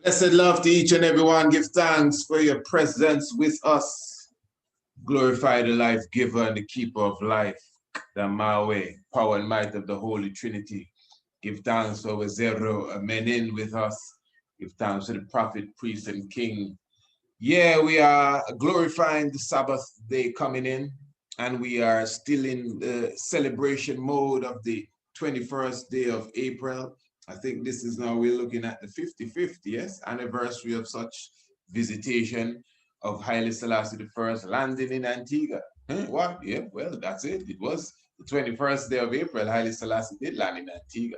Blessed love to each and everyone. Give thanks for your presence with us. Glorify the life giver and the keeper of life, the Mawe, power and might of the Holy Trinity. Give thanks for Wazero Menin with us. Give thanks to the prophet, priest, and king. Yeah, we are glorifying the Sabbath day coming in, and we are still in the celebration mode of the 21st day of April. I think this is now, we're looking at the 55th, yes, anniversary of such visitation of Haile Selassie I landing in Antigua. What? Yeah, well, that's it. It was the 21st day of April. Haile Selassie did land in Antigua,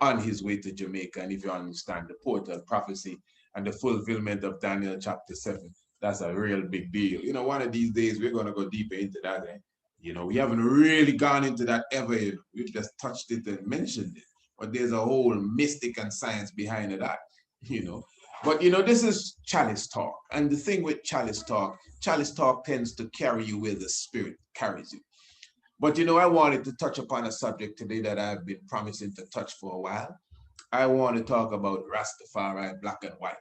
on his way to Jamaica. And if you understand the portal prophecy and the fulfillment of Daniel chapter 7, that's a real big deal. One of these days, we're going to go deeper into that. We haven't really gone into that ever. We've just touched it and mentioned it. But there's a whole mystic and science behind that, But, this is Chalice Talk. And the thing with Chalice Talk tends to carry you where the Spirit carries you. But, I wanted to touch upon a subject today that I've been promising to touch for a while. I want to talk about Rastafari, black and white.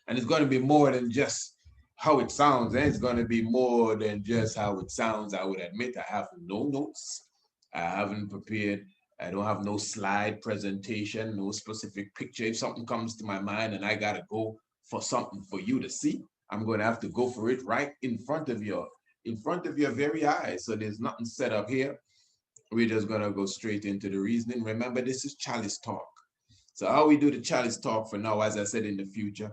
And it's going to be more than just how it sounds. And it's going to be more than just how it sounds. I would admit I have no notes. I haven't prepared. I don't have no slide presentation, no specific picture. If something comes to my mind and I got to go for something for you to see, I'm going to have to go for it right in front of your very eyes. So there's nothing set up here. We're just going to go straight into the reasoning. Remember, this is Chalice Talk. So how we do the Chalice Talk for now, as I said, in the future,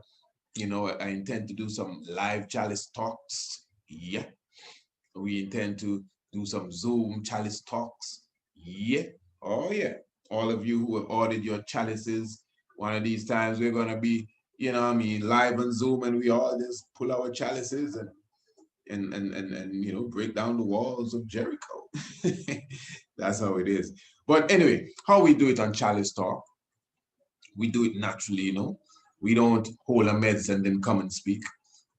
I intend to do some live Chalice Talks. Yeah. We intend to do some Zoom Chalice Talks. Yeah. Oh, yeah. All of you who have ordered your chalices, one of these times we're going to be, live on Zoom, and we all just pull our chalices and break down the walls of Jericho. That's how it is. But anyway, how we do it on Chalice Talk, we do it naturally, We don't hold a meds and then come and speak.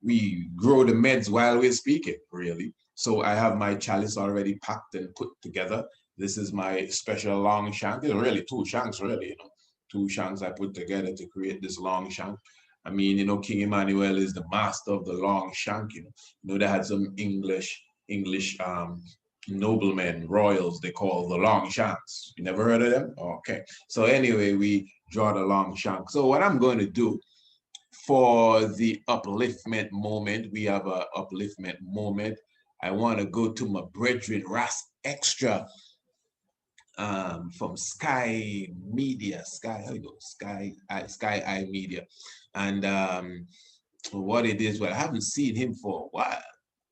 We grow the meds while we're speaking, really. So I have my chalice already packed and put together. This is my special long shank. It's really two shanks, really, Two shanks I put together to create this long shank. I mean, King Emmanuel is the master of the long shank, They had some English noblemen, royals, they call the long shanks. You never heard of them? Okay. So anyway, we draw the long shank. So what I'm going to do for the upliftment moment, we have an upliftment moment. I want to go to my brethren, Ras Extra, from Sky Media, Sky Eye Media. And what it is, well, I haven't seen him for a while.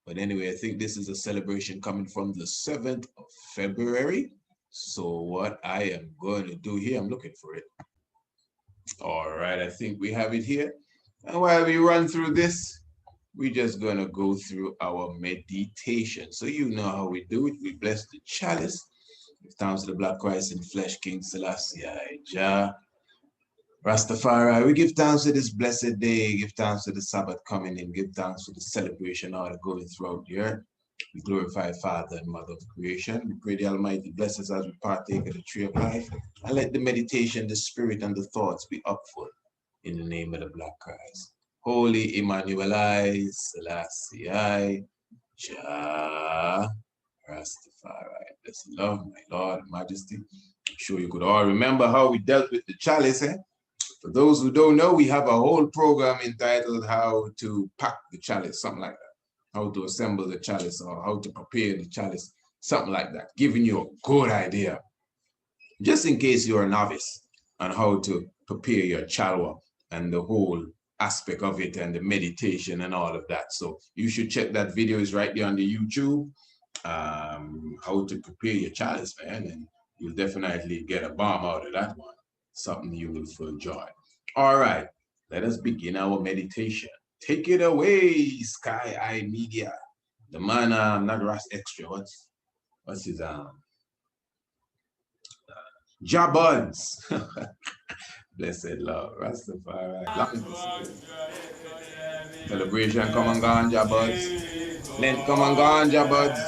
But anyway, I think this is a celebration coming from the 7th of February. So what I am going to do here, I'm looking for it. All right, I think we have it here. And while we run through this, we're just going to go through our meditation. So you know how we do it. We bless the chalice. Give thanks to the Black Christ in flesh, King Selassie, Jah, Rastafari. We give thanks to this blessed day. Give thanks to the Sabbath coming in. Give thanks for the celebration all going throughout the earth. We glorify Father and Mother of creation. We pray the Almighty bless us as we partake of the tree of life. And let the meditation, the spirit, and the thoughts be upward in the name of the Black Christ. Holy Emmanuel, I, Selassie, I, Jah, Rastafari. Bless love, my Lord and Majesty. I'm sure you could all remember how we dealt with the chalice. For those who don't know, we have a whole program entitled How to Pack the Chalice, something like that. How to assemble the chalice or how to prepare the chalice, something like that. Giving you a good idea, just in case you're a novice, on how to prepare your chalwa and the whole aspect of it and the meditation and all of that. So you should check that video. It's right there on the YouTube. How to prepare your chalice, man, and you'll definitely get a bomb out of that one. Something you will feel joy. All right, let us begin our meditation. Take it away, Sky Eye Media. The man, not Ras Extra. What's his Jabuds. Blessed Lord, Rastafari. Celebration, come and ganja buds. Lent, come and ganja buds.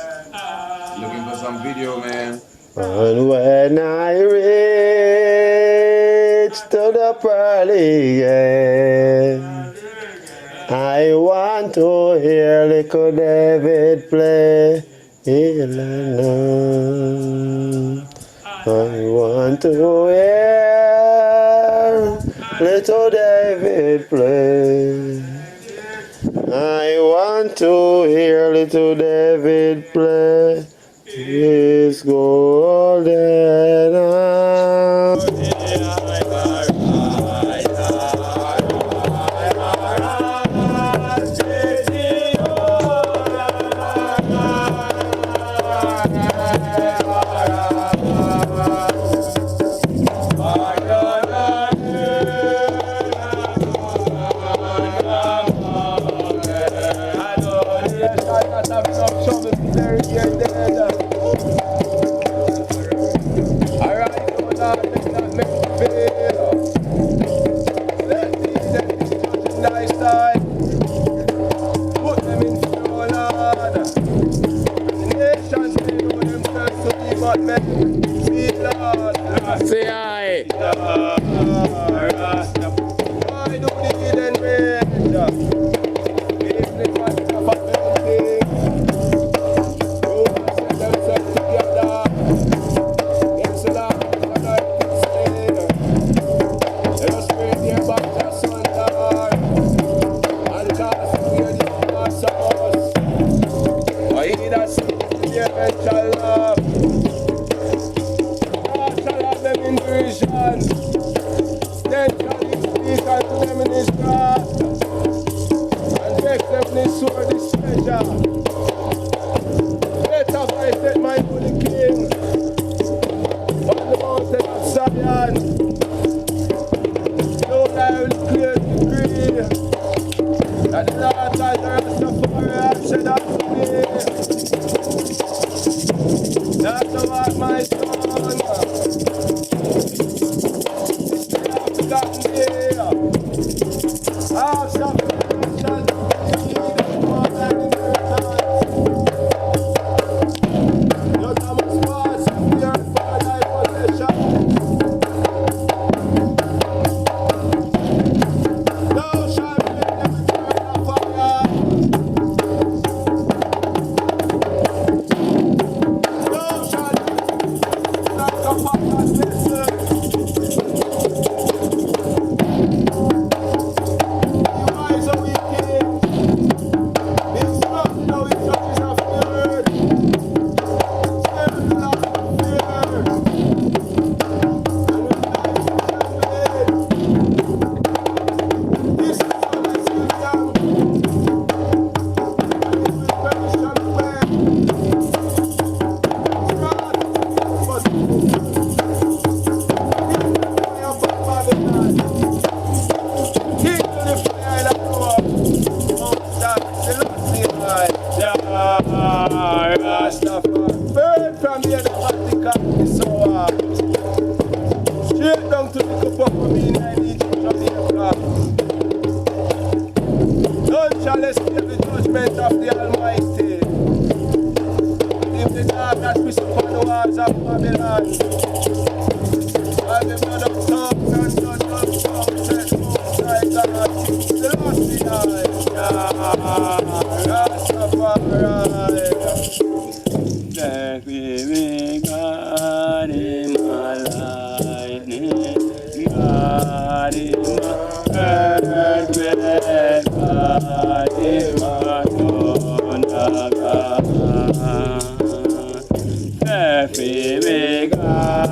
Looking for some video, man. And when I reach to the pearly gate. I want to hear little David play. I want to hear little David play. I want to hear little David play his golden arm. Say aye. Rastafari, burn from here the Vatican is so hard. Straight down to the cup of me in Jamaica. Don't Chalice give the judgment of the Almighty. If the dark that we upon the walls of Babylon, and the blood of tongues and blood of tongues and outside God, the lost behind. Rastafari. That we may God in my life, God in my earth, God in my own God. That we may God.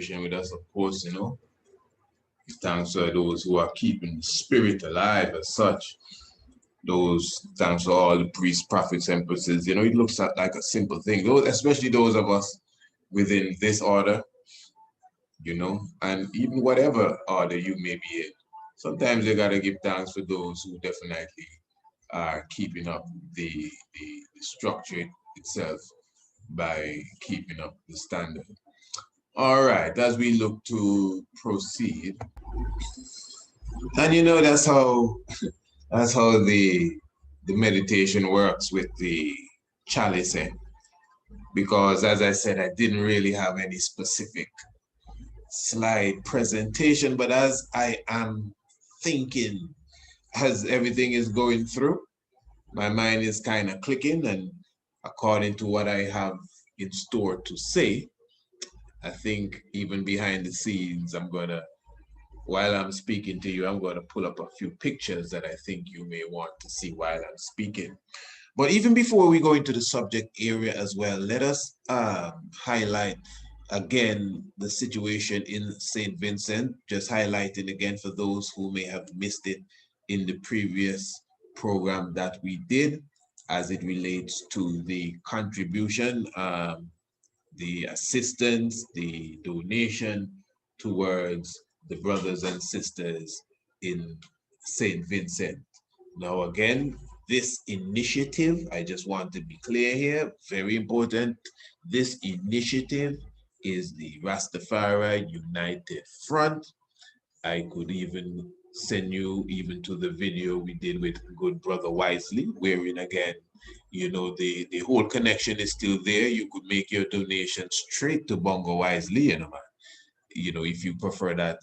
celebration with us, of course, you know. Thanks to those who are keeping the spirit alive as such. Those thanks to all the priests, prophets, empresses. You know, it looks like a simple thing. Those, especially those of us within this order, you know, and even whatever order you may be in. Sometimes you gotta give thanks for those who definitely are keeping up the structure itself by keeping up the standard. All right, as we look to proceed, and you know that's how the meditation works with the chalice, because as I said, I didn't really have any specific slide presentation, but as I am thinking, as everything is going through, my mind is kind of clicking, and according to what I have in store to say, I think even behind the scenes, while I'm speaking to you, I'm going to pull up a few pictures that I think you may want to see while I'm speaking. But even before we go into the subject area as well, let us highlight again the situation in St. Vincent, just highlighting again for those who may have missed it in the previous program that we did as it relates to the contribution, the assistance, the donation towards the brothers and sisters in St. Vincent. Now, again, this initiative, I just want to be clear here, very important. This initiative is the Rastafari United Front. I could even send you even to the video we did with good brother Wisely, wherein again, you know, the whole connection is still there. You could make your donation straight to Bongo Wisely, you know, man. You know, if you prefer that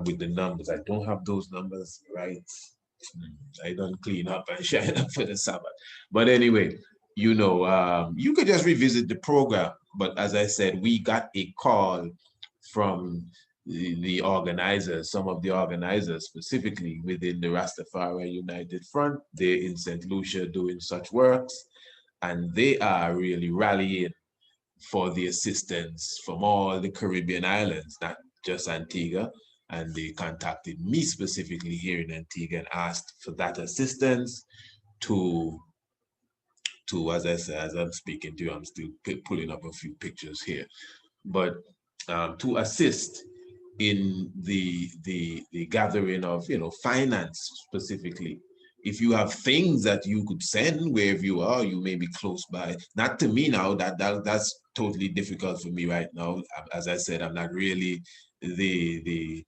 with the numbers. I don't have those numbers right. I don't clean up and shine up for the Sabbath. But anyway, you know, you could just revisit the program. But as I said, we got a call from the organizers, some of the organizers specifically within the Rastafari United Front. They're in St. Lucia doing such works, and they are really rallying for the assistance from all the Caribbean islands, not just Antigua. And they contacted me specifically here in Antigua and asked for that assistance to as I said, as I'm speaking to you, I'm still pulling up a few pictures here, but to assist in the gathering of, you know, finance specifically. If you have things that you could send wherever you are, you may be close by. Not to me now, that's totally difficult for me right now. As I said, I'm not really the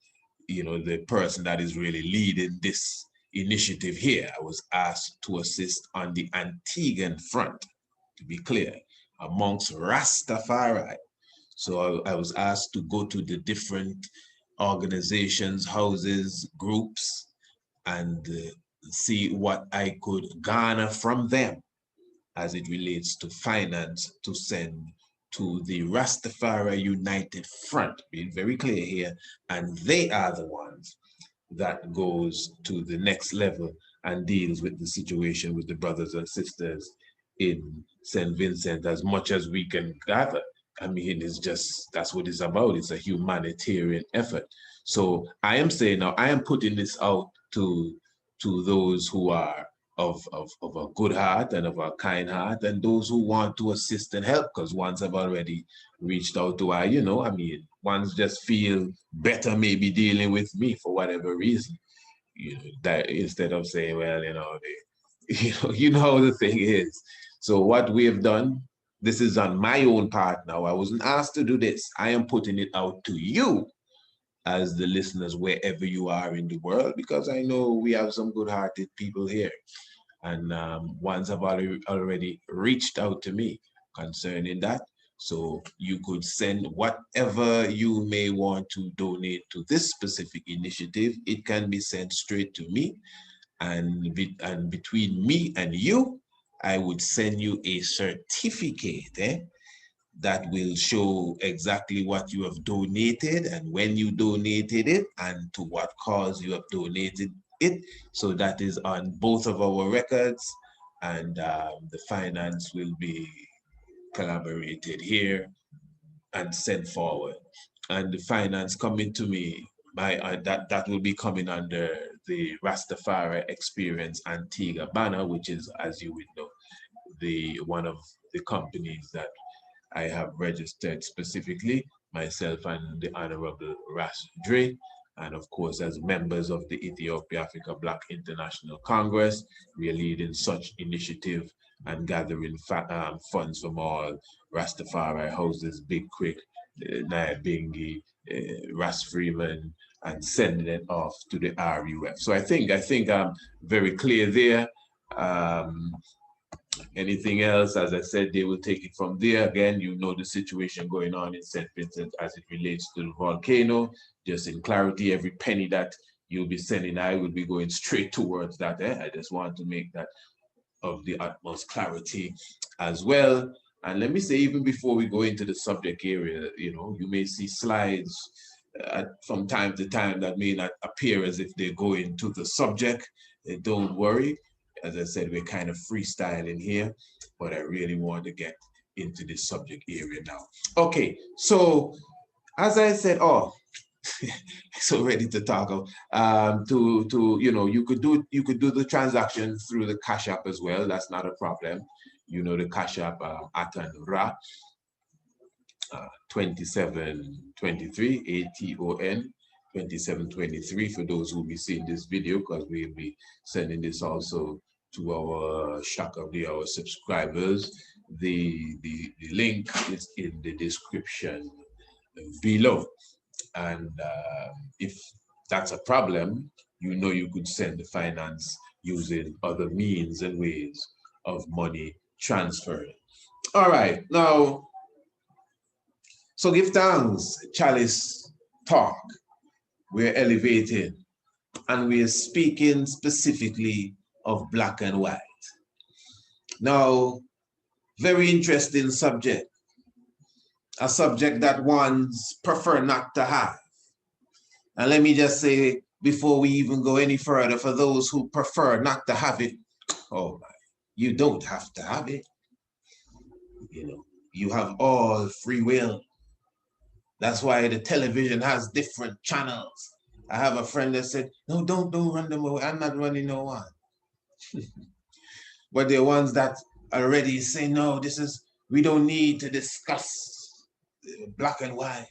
you know, the person that is really leading this initiative here. I was asked to assist on the Antiguan front, to be clear, amongst Rastafari. So I was asked to go to the different organizations, houses, groups, and see what I could garner from them as it relates to finance to send to the Rastafari United Front, being very clear here, and they are the ones that goes to the next level and deals with the situation with the brothers and sisters in St. Vincent as much as we can gather. I mean, it's just, that's what it's about. It's a humanitarian effort. So I am saying now, I am putting this out to those who are of a good heart and of a kind heart, and those who want to assist and help, because ones have already reached out to I, you know, I mean, ones just feel better maybe dealing with me for whatever reason, you know, that instead of saying, well, you know, you know how the thing is. So what we have done, this is on my own part now. I wasn't asked to do this. I am putting it out to you as the listeners wherever you are in the world, because I know we have some good-hearted people here. And ones have already reached out to me concerning that. So you could send whatever you may want to donate to this specific initiative. It can be sent straight to me. And between me and you, I would send you a certificate that will show exactly what you have donated and when you donated it and to what cause you have donated it. So that is on both of our records, and the finance will be collaborated here and sent forward. and the finance coming to me, that will be coming under the Rastafari Experience Antigua banner, which is, as you would know, the one of the companies that I have registered specifically, myself and the Honorable Ras Dre, and of course, as members of the Ethiopia Africa Black International Congress, we are leading such initiative and gathering funds from all Rastafari houses, Big Quick, Naya Bingi, Ras Freeman, and sending it off to the RUF. So I think I'm very clear there. Anything else, as I said, they will take it from there. Again, you know the situation going on in St. Vincent as it relates to the volcano. Just in clarity, every penny that you'll be sending, I will be going straight towards that. I just want to make that of the utmost clarity as well. And let me say, even before we go into the subject area, you know, you may see slides from time to time that may not appear as if they go into the subject. Don't worry. As I said, we're kind of freestyling here, but I really want to get into this subject area now. Okay, so as I said, so ready to talk. You know, you could do the transaction through the Cash App as well. That's not a problem. You know, the Cash App Atan Ra 2723 ATON 2723 for those who will be seeing this video, because we'll be sending this also to our Shaka of the Hour subscribers. The link is in the description below. And if that's a problem, you know you could send the finance using other means and ways of money transfer. All right, now, so give thanks, Chalice Talk. We're elevating, and we're speaking specifically of black and white. Now, very interesting subject, a subject that ones prefer not to have. And let me just say, before we even go any further, for those who prefer not to have it, oh my, you don't have to have it. You know, you have all free will. That's why the television has different channels. I have a friend that said, no, don't run them away. I'm not running no one. But there are ones that already say, no, we don't need to discuss black and white.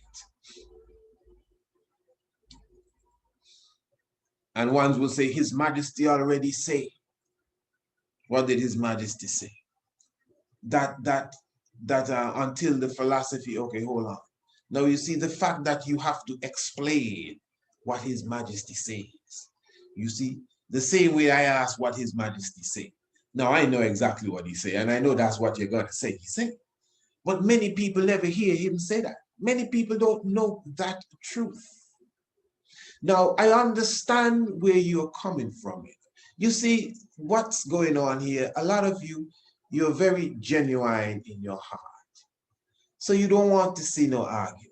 And ones will say, His Majesty already say. What did His Majesty say? That until the philosophy, okay, hold on. Now you see the fact that you have to explain what His Majesty says. You see, the same way I asked what His Majesty say. Now I know exactly what He say, and I know that's what you're gonna say. He said, but many people never hear Him say that. Many people don't know that truth. Now I understand where you're coming from. You see what's going on here. A lot of you're very genuine in your heart. So you don't want to see no argument.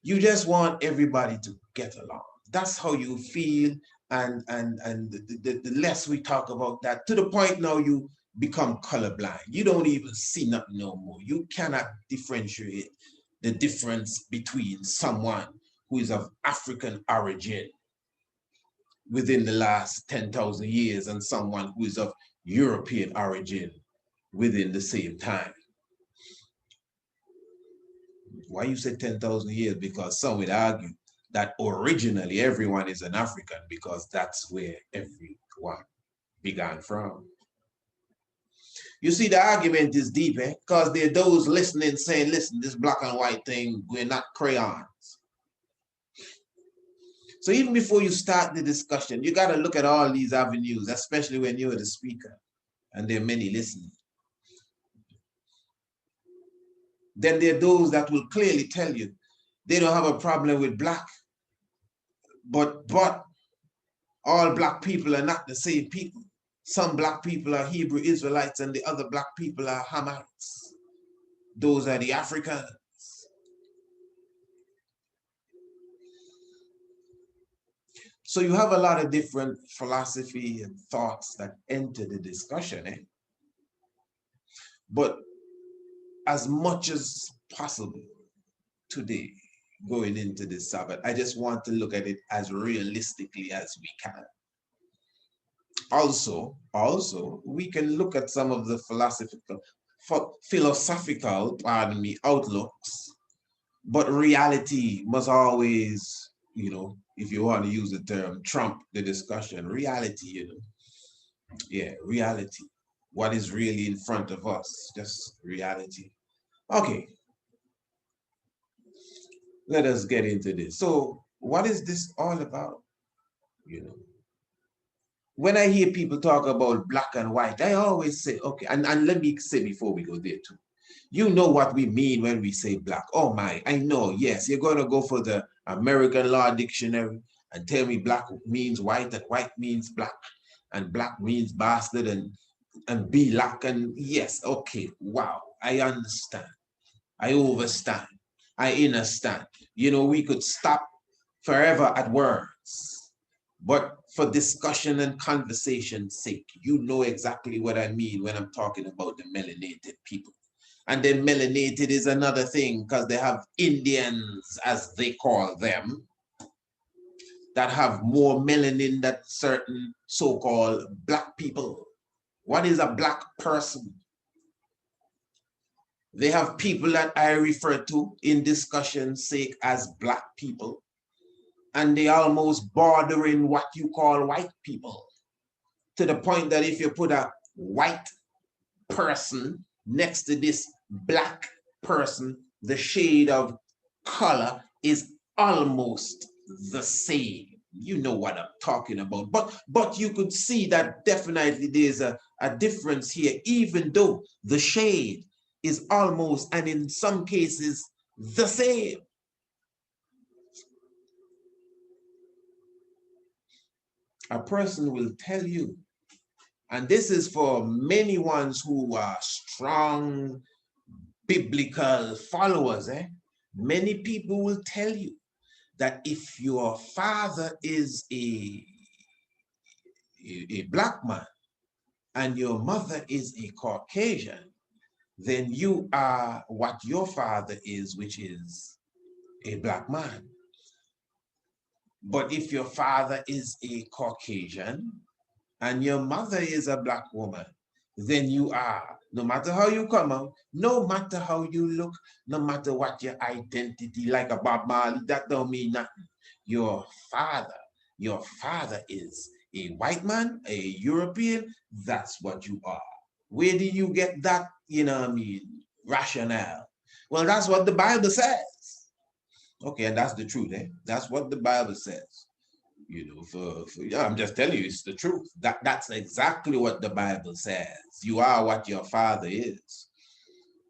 You just want everybody to get along. That's how you feel. And the less we talk about that, to the point now you become colorblind. You don't even see nothing no more. You cannot differentiate the difference between someone who is of African origin within the last 10,000 years and someone who is of European origin within the same time. Why you say 10,000 years? Because some would argue that originally everyone is an African, because that's where everyone began from. You see, the argument is deep, because there are those listening saying, listen, this black and white thing, we're not crayons. So even before you start the discussion, you got to look at all these avenues, especially when you're the speaker and there are many listening. Then there are those that will clearly tell you they don't have a problem with black, but all black people are not the same people. Some black people are Hebrew Israelites and the other black people are Hamites. Those are the Africans. So you have a lot of different philosophy and thoughts that enter the discussion. But as much as possible today, going into this Sabbath. I just want to look at it as realistically as we can. Also, we can look at some of the philosophical, pardon me, outlooks, but reality must always, you know, if you want to use the term, trump the discussion. Reality, you know, yeah, reality. What is really in front of us, just reality. Okay, let us get into this. So, what is this all about? You know, when I hear people talk about black and white, I always say, okay, and let me say before we go there too, you know what we mean when we say black. Oh my, I know, yes, you're going to go for the American Law Dictionary and tell me black means white and white means black and black means bastard and be black. And yes, okay, wow, I understand. I overstand. I understand. You know, we could stop forever at words, but for discussion and conversation's sake, you know exactly what I mean when I'm talking about the melanated people. And then melanated is another thing because they have Indians, as they call them, that have more melanin than certain so-called black people. What is a black person? They have people that I refer to in discussion's sake as black people, and they almost border in what you call white people, to the point that if you put a white person next to this black person, the shade of color is almost the same. You know what I'm talking about. But you could see that definitely there's a difference here, even though the shade is almost, and in some cases, the same. A person will tell you, and this is for many ones who are strong biblical followers, many people will tell you that if your father is a black man and your mother is a Caucasian, then you are what your father is, which is a black man. But if your father is a Caucasian and your mother is a black woman, then you are, no matter how you come out, no matter how you look, no matter what your identity, like a Bob Marley, that don't mean nothing. Your father is a white man, a European, that's what you are. Where do you get that, you know what I mean, rationale? Well, that's what the Bible says. Okay, and that's the truth, That's what the Bible says. You know, yeah, I'm just telling you, it's the truth. That's exactly what the Bible says. You are what your father is.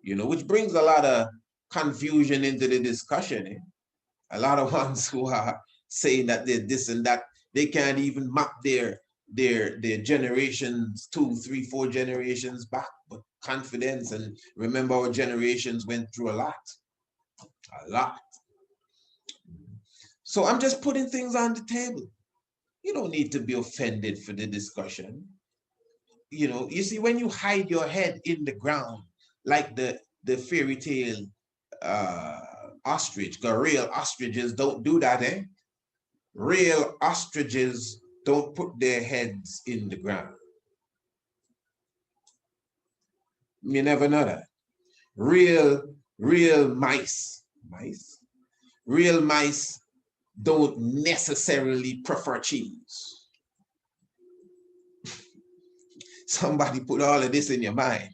You know, which brings a lot of confusion into the discussion. A lot of ones who are saying that they're this and that, they can't even map their generations, 2, 3, 4 generations back. But confidence, and remember our generations went through a lot. A lot. So I'm just putting things on the table. You don't need to be offended for the discussion. You know, you see, when you hide your head in the ground, like the fairy tale ostrich, because real ostriches don't do that, Real ostriches don't put their heads in the ground. You never know that. Real real mice don't necessarily prefer cheese. Somebody put all of this in your mind,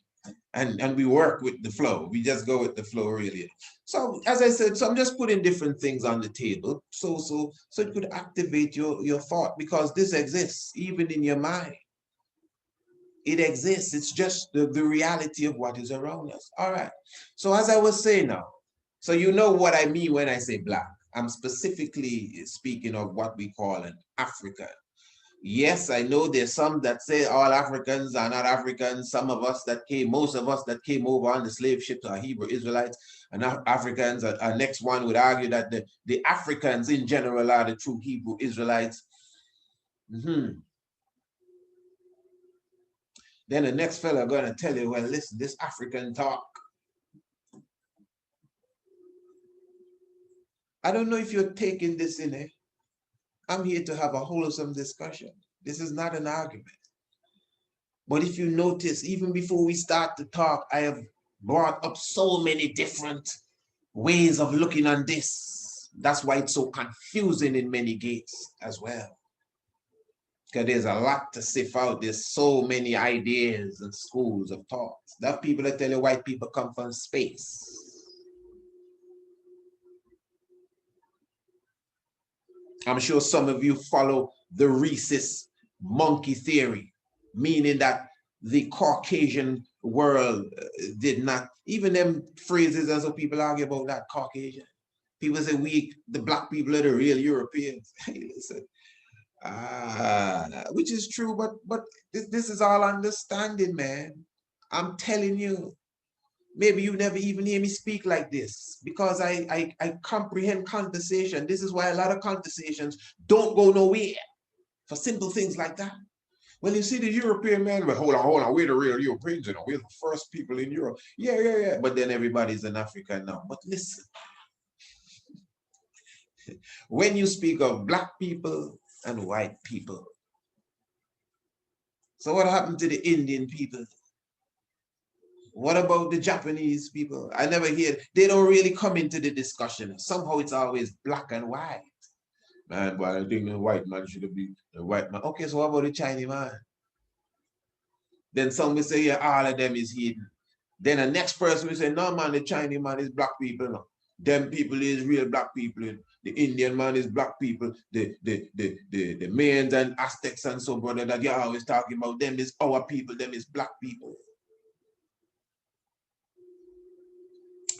and we work with the flow. We just go with the flow, really. So as I said, so I'm just putting different things on the table so it could activate your thought, because this exists even in your mind. It exists. It's just the reality of what is around us. All right. So as I was saying now, so you know what I mean when I say black. I'm specifically speaking of what we call an African. Yes, I know there's some that say all Africans are not Africans. Most of us that came over on the slave ships are Hebrew Israelites, and Africans. Our next one would argue that the Africans in general are the true Hebrew Israelites. Then the next fella going to tell you, well, listen, this African talk. I don't know if you're taking this in it. I'm here to have a wholesome discussion. This is not an argument. But if you notice, even before we start to talk, I have brought up so many different ways of looking on this. That's why it's so confusing in many gates as well. Because there's a lot to sift out. There's so many ideas and schools of thought. There are people that tell you white people come from space. I'm sure some of you follow the rhesus monkey theory, meaning that the Caucasian world did not, even them phrases, and so people argue about that Caucasian. People say the black people are the real Europeans. Hey, listen, which is true, but this is all understanding, man. I'm telling you, maybe you never even hear me speak like this because I comprehend conversation. This is why a lot of conversations don't go nowhere for simple things like that. Well, you see the European man, but hold on, we're the real Europeans, you know, we're the first people in Europe. Yeah. But then everybody's an African now. But listen, when you speak of black people and white people, so what happened to the Indian people? What about the Japanese people? I never hear, they don't really come into the discussion. Somehow it's always black and white. Man, but I think the white man should be the white man. Okay, so what about the Chinese man? Then some will say, yeah, all of them is hidden. Then the next person will say, no, man, the Chinese man is black people. No. Them people is real black people. The Indian man is black people. The Mayans and Aztecs and so, brother, that you're always talking about, them is our people, them is black people.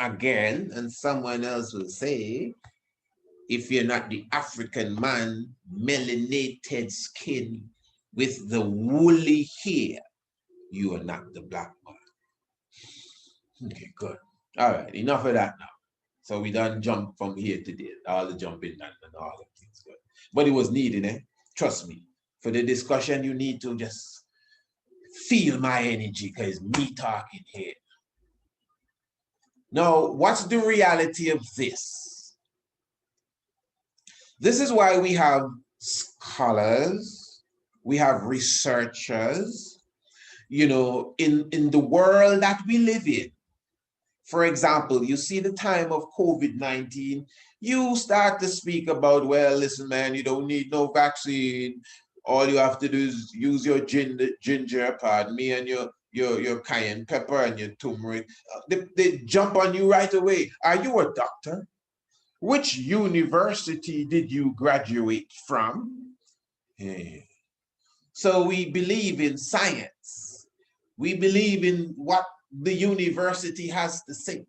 Again, and someone else will say, if you're not the African man, melanated skin with the woolly hair, you are not the black man. Okay, good. All right, enough of that now. So we done jump from here to there, all the jumping and all the things. Good. But it was needed, eh? Trust me. For the discussion, you need to just feel my energy because me talking here. Now, what's the reality of this? This is why we have scholars, we have researchers, you know, in the world that we live in. For example, you see the time of COVID-19, you start to speak about, well, listen, man, you don't need no vaccine. All you have to do is use your ginger, pardon me, and your cayenne pepper and your turmeric. They jump on you right away. Are you a doctor? Which university did you graduate from? Yeah. So we believe in science. We believe in what the university has to say.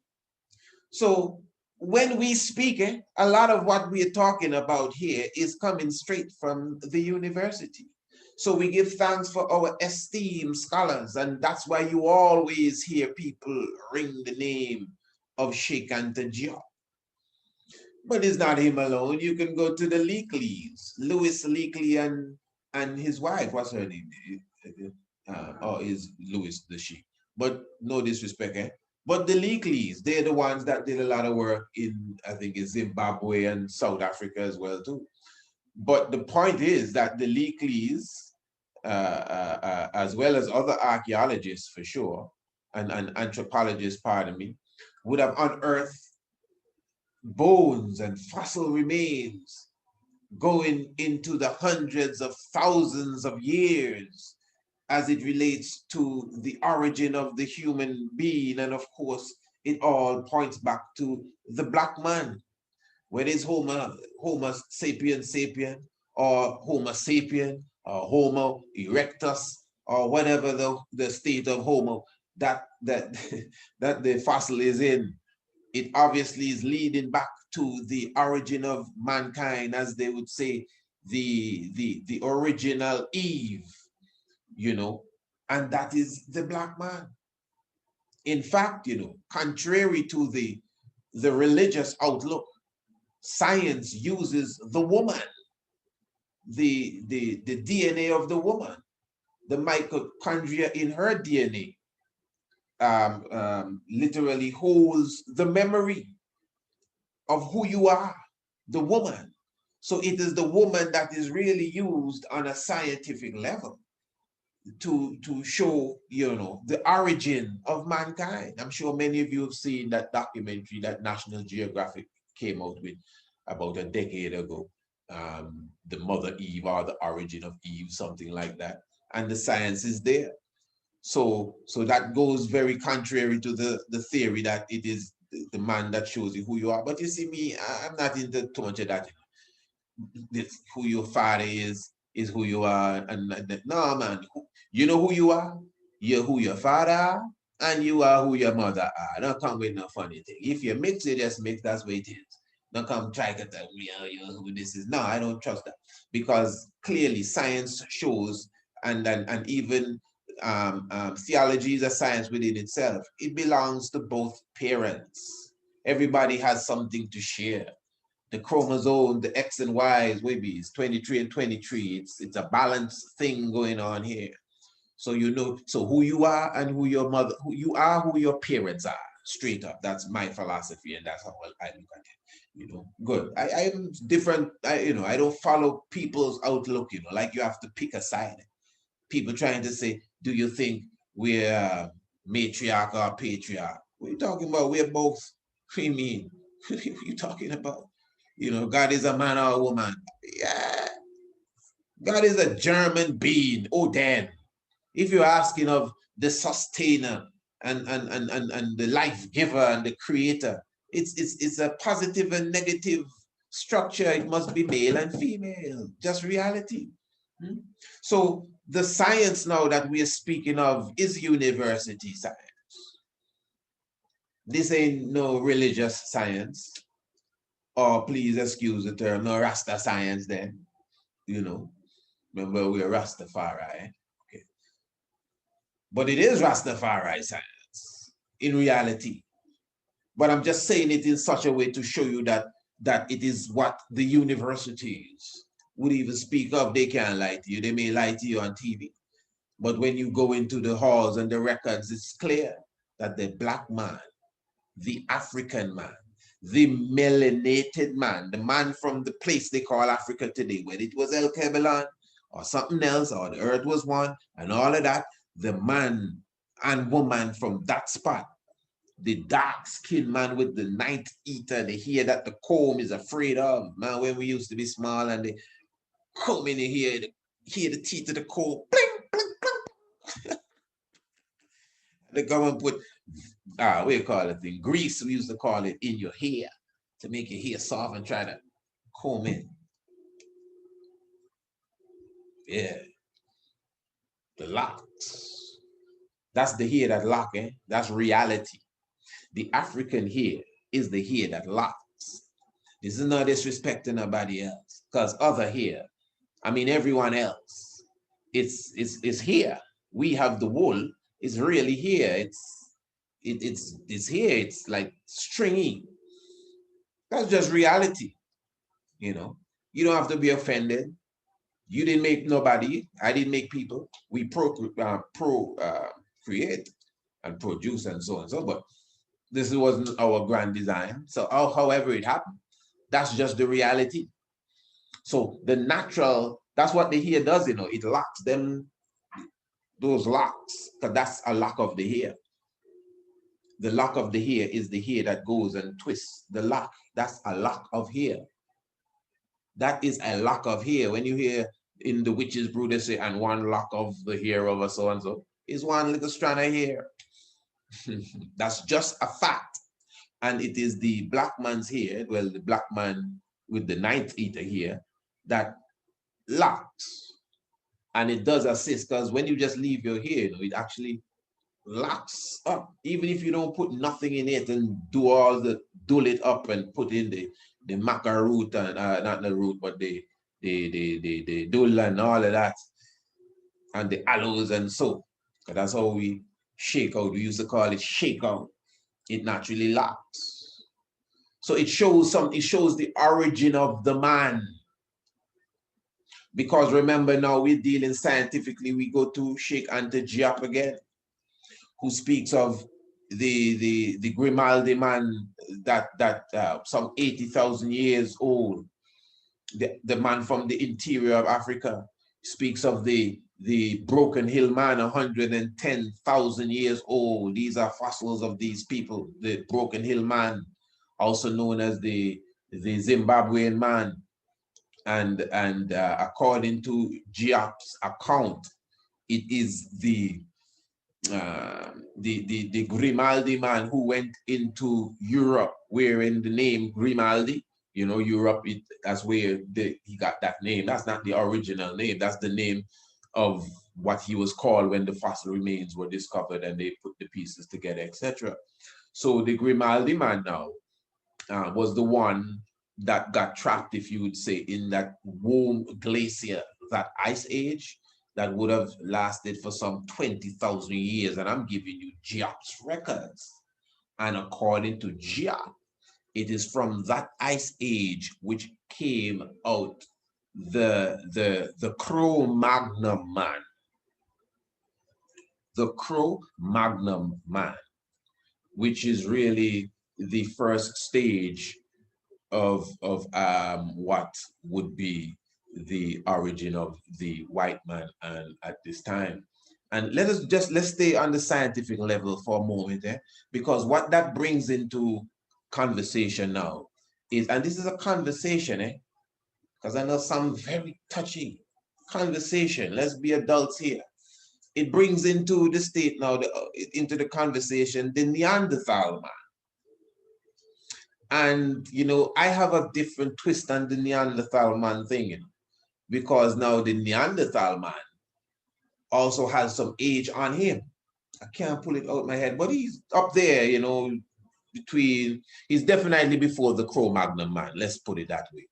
So when we speak, a lot of what we're talking about here is coming straight from the university. So we give thanks for our esteemed scholars, and that's why you always hear people ring the name of Sheikh Anta Diop. But it's not him alone. You can go to the Leakleys, Louis Leakley and his wife. What's her name? Is Louis the Sheikh. But no disrespect, eh? But the Leakleys, they're the ones that did a lot of work in, I think, in Zimbabwe and South Africa as well too. But the point is that the Leakleys, as well as other archaeologists for sure, and anthropologists, pardon me, would have unearthed bones and fossil remains going into the hundreds of thousands of years as it relates to the origin of the human being. And of course, it all points back to the black man. Whether it's Homo sapien, or Homo sapien, or Homo erectus, or whatever the state of Homo that the fossil is in, it obviously is leading back to the origin of mankind, as they would say, the original Eve, you know, and that is the black man. In fact, you know, contrary to the religious outlook, science uses the woman, the DNA of the woman, the mitochondria in her DNA, literally holds the memory of who you are. the woman. So it is the woman that is really used on a scientific level to show, you know, the origin of mankind. I'm sure many of you have seen that documentary that National Geographic came out with about a decade ago, the Mother Eve, or the origin of Eve, something like that. And the science is there. So that goes very contrary to the theory that it is the man that shows you who you are. But you see me, I'm not into too much of that. This, who your father is who you are. And no, man, you know who you are? You're who your father are, and you are who your mother are. Don't come with no funny thing. If you mix it, just mix, that's what it is. Don't come try to tell me, oh, you know who this is. No, I don't trust that. Because clearly science shows, and even theology is a science within itself. It belongs to both parents. Everybody has something to share. The chromosome, the X and Y's, maybe it's 23 and 23. It's a balanced thing going on here. So you know, so who you are and who your mother, who you are, who your parents are, straight up. That's my philosophy, and that's how I look at it. You know, good. I'm different. You know, I don't follow people's outlook. You know, like you have to pick a side. People trying to say, do you think we're matriarch or patriarch? What are you talking about? We're both. What do you mean? What are you talking about? You know, God is a man or a woman. Yeah. God is a German being. Oh, damn. If you're asking of the sustainer and the life giver and the creator, it's a positive and negative structure. It must be male and female. Just reality. So the science now that we are speaking of is university science. This ain't no religious science. Or please excuse the term, no Rasta science then. You know, remember we're Rastafari. Okay. But it is Rastafari science in reality. But I'm just saying it in such a way to show you that it is what the universities would even speak of. They can't lie to you. They may lie to you on TV. But when you go into the halls and the records, it's clear that the black man, the African man, the melanated man, the man from the place they call Africa today, whether it was El Kebelon or something else, or the earth was one, and all of that, the man and woman from that spot, the dark-skinned man with the night eater, the hair that the comb is afraid of, man, when we used to be small and they comb in here, hear the teeth of the comb, bling, bling, bling. They come and put what do you call it thing? Grease, we used to call it, in your hair to make your hair soft and try to comb in. Yeah. The locks. That's the hair that lock, eh? That's reality. The African hair is the hair that locks. This is not disrespecting nobody else. Because other hair, I mean everyone else, it's here. We have the wool, it's really here. It's here, it's like stringy. That's just reality. You know, you don't have to be offended. You didn't make nobody, I didn't make people. We create and produce and so on and so, but this wasn't our grand design. So however it happened, that's just the reality. So the natural, that's what the hair does, you know, it locks them, those locks, because that's a lock of the hair. The lock of the hair is the hair that goes and twists. The lock, that's a lock of hair. That is a lock of hair. When you hear in the witches brew, they say, and one lock of the hair of a so-and-so is one little strand of hair. That's just a fact. And it is the black man's hair, well, the black man with the ninth eater here, that locks. And it does assist, because when you just leave your hair, you know, it actually locks up. Even if you don't put nothing in it and do all the dull it up and put in the maca root and not the root, but the dull and all of that, and the aloes and so. Because that's how we shake out. We used to call it shake out. It naturally locks. So it shows the origin of the man. Because remember now we're dealing scientifically, we go to Sheikh Anta Diop again, who speaks of the Grimaldi man that some 80,000 years old, the man from the interior of Africa, speaks of the Broken Hill man, 110,000 years old. These are fossils of these people. The Broken Hill man, also known as the Zimbabwean man, and according to Giap's account, it is the Grimaldi man who went into Europe wearing the name Grimaldi. You know, Europe, that's where he got that name. That's not the original name. That's the name of what he was called when the fossil remains were discovered and they put the pieces together, etc. So the Grimaldi man now was the one that got trapped, if you would say, in that warm glacier, that ice age that would have lasted for some 20,000 years. And I'm giving you Giap's records. And according to Giap, it is from that ice age which came out the Cro-Magnon man. The Cro-Magnon man, which is really the first stage of what would be the origin of the white man and at this time. And let's stay on the scientific level for a moment, because what that brings into conversation now is, and this is a conversation, because I know some very touchy conversation. Let's be adults here. It brings into the state now, into the conversation, the Neanderthal man. And, you know, I have a different twist on the Neanderthal man thing, you know, because now the Neanderthal man also has some age on him. I can't pull it out of my head, but he's up there, you know, he's definitely before the Cro-Magnon man, let's put it that way.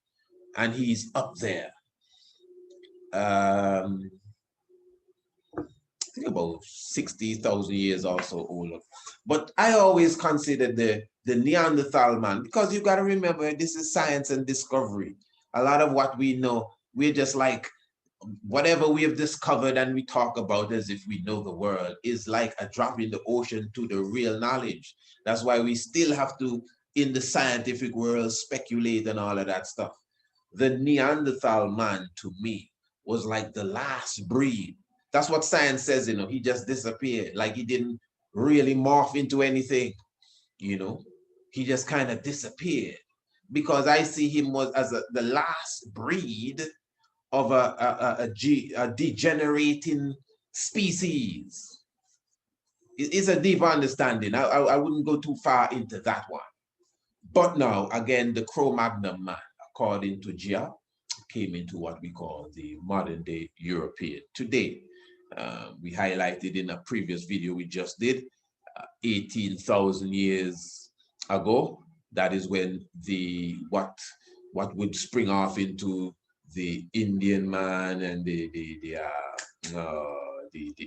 And he's up there. I think about 60,000 years or so older. But I always consider the Neanderthal man, because you got to remember, this is science and discovery. A lot of what we know, we're just like, whatever we have discovered and we talk about as if we know the world is like a drop in the ocean to the real knowledge. That's why we still have to, in the scientific world, speculate and all of that stuff. The Neanderthal man, to me, was like the last breed. That's what science says, you know, he just disappeared. Like he didn't really morph into anything, you know, he just kind of disappeared. Because I see him as the last breed of a degenerating species. It's a deep understanding. I wouldn't go too far into that one. But now, again, the Cro-Magnon man, according to Gia, came into what we call the modern day European. Today, we highlighted in a previous video we just did, 18,000 years ago. That is when what would spring off into the Indian man and the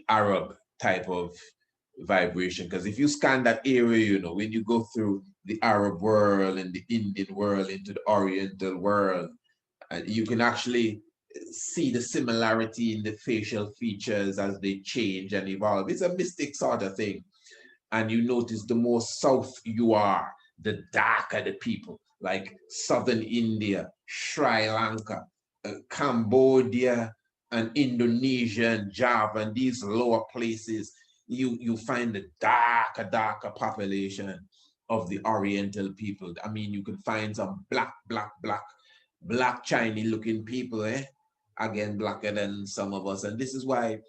Arab type of vibration. Because if you scan that area, you know, when you go through the Arab world and the Indian world into the Oriental world, you can actually see the similarity in the facial features as they change and evolve. It's a mystic sort of thing. And you notice the more south you are, the darker the people, like southern India, Sri Lanka, Cambodia, and Indonesia, and Java, and these lower places, you find the darker population of the Oriental people. I mean, you can find some black Chinese looking people, again, blacker than some of us. And this is why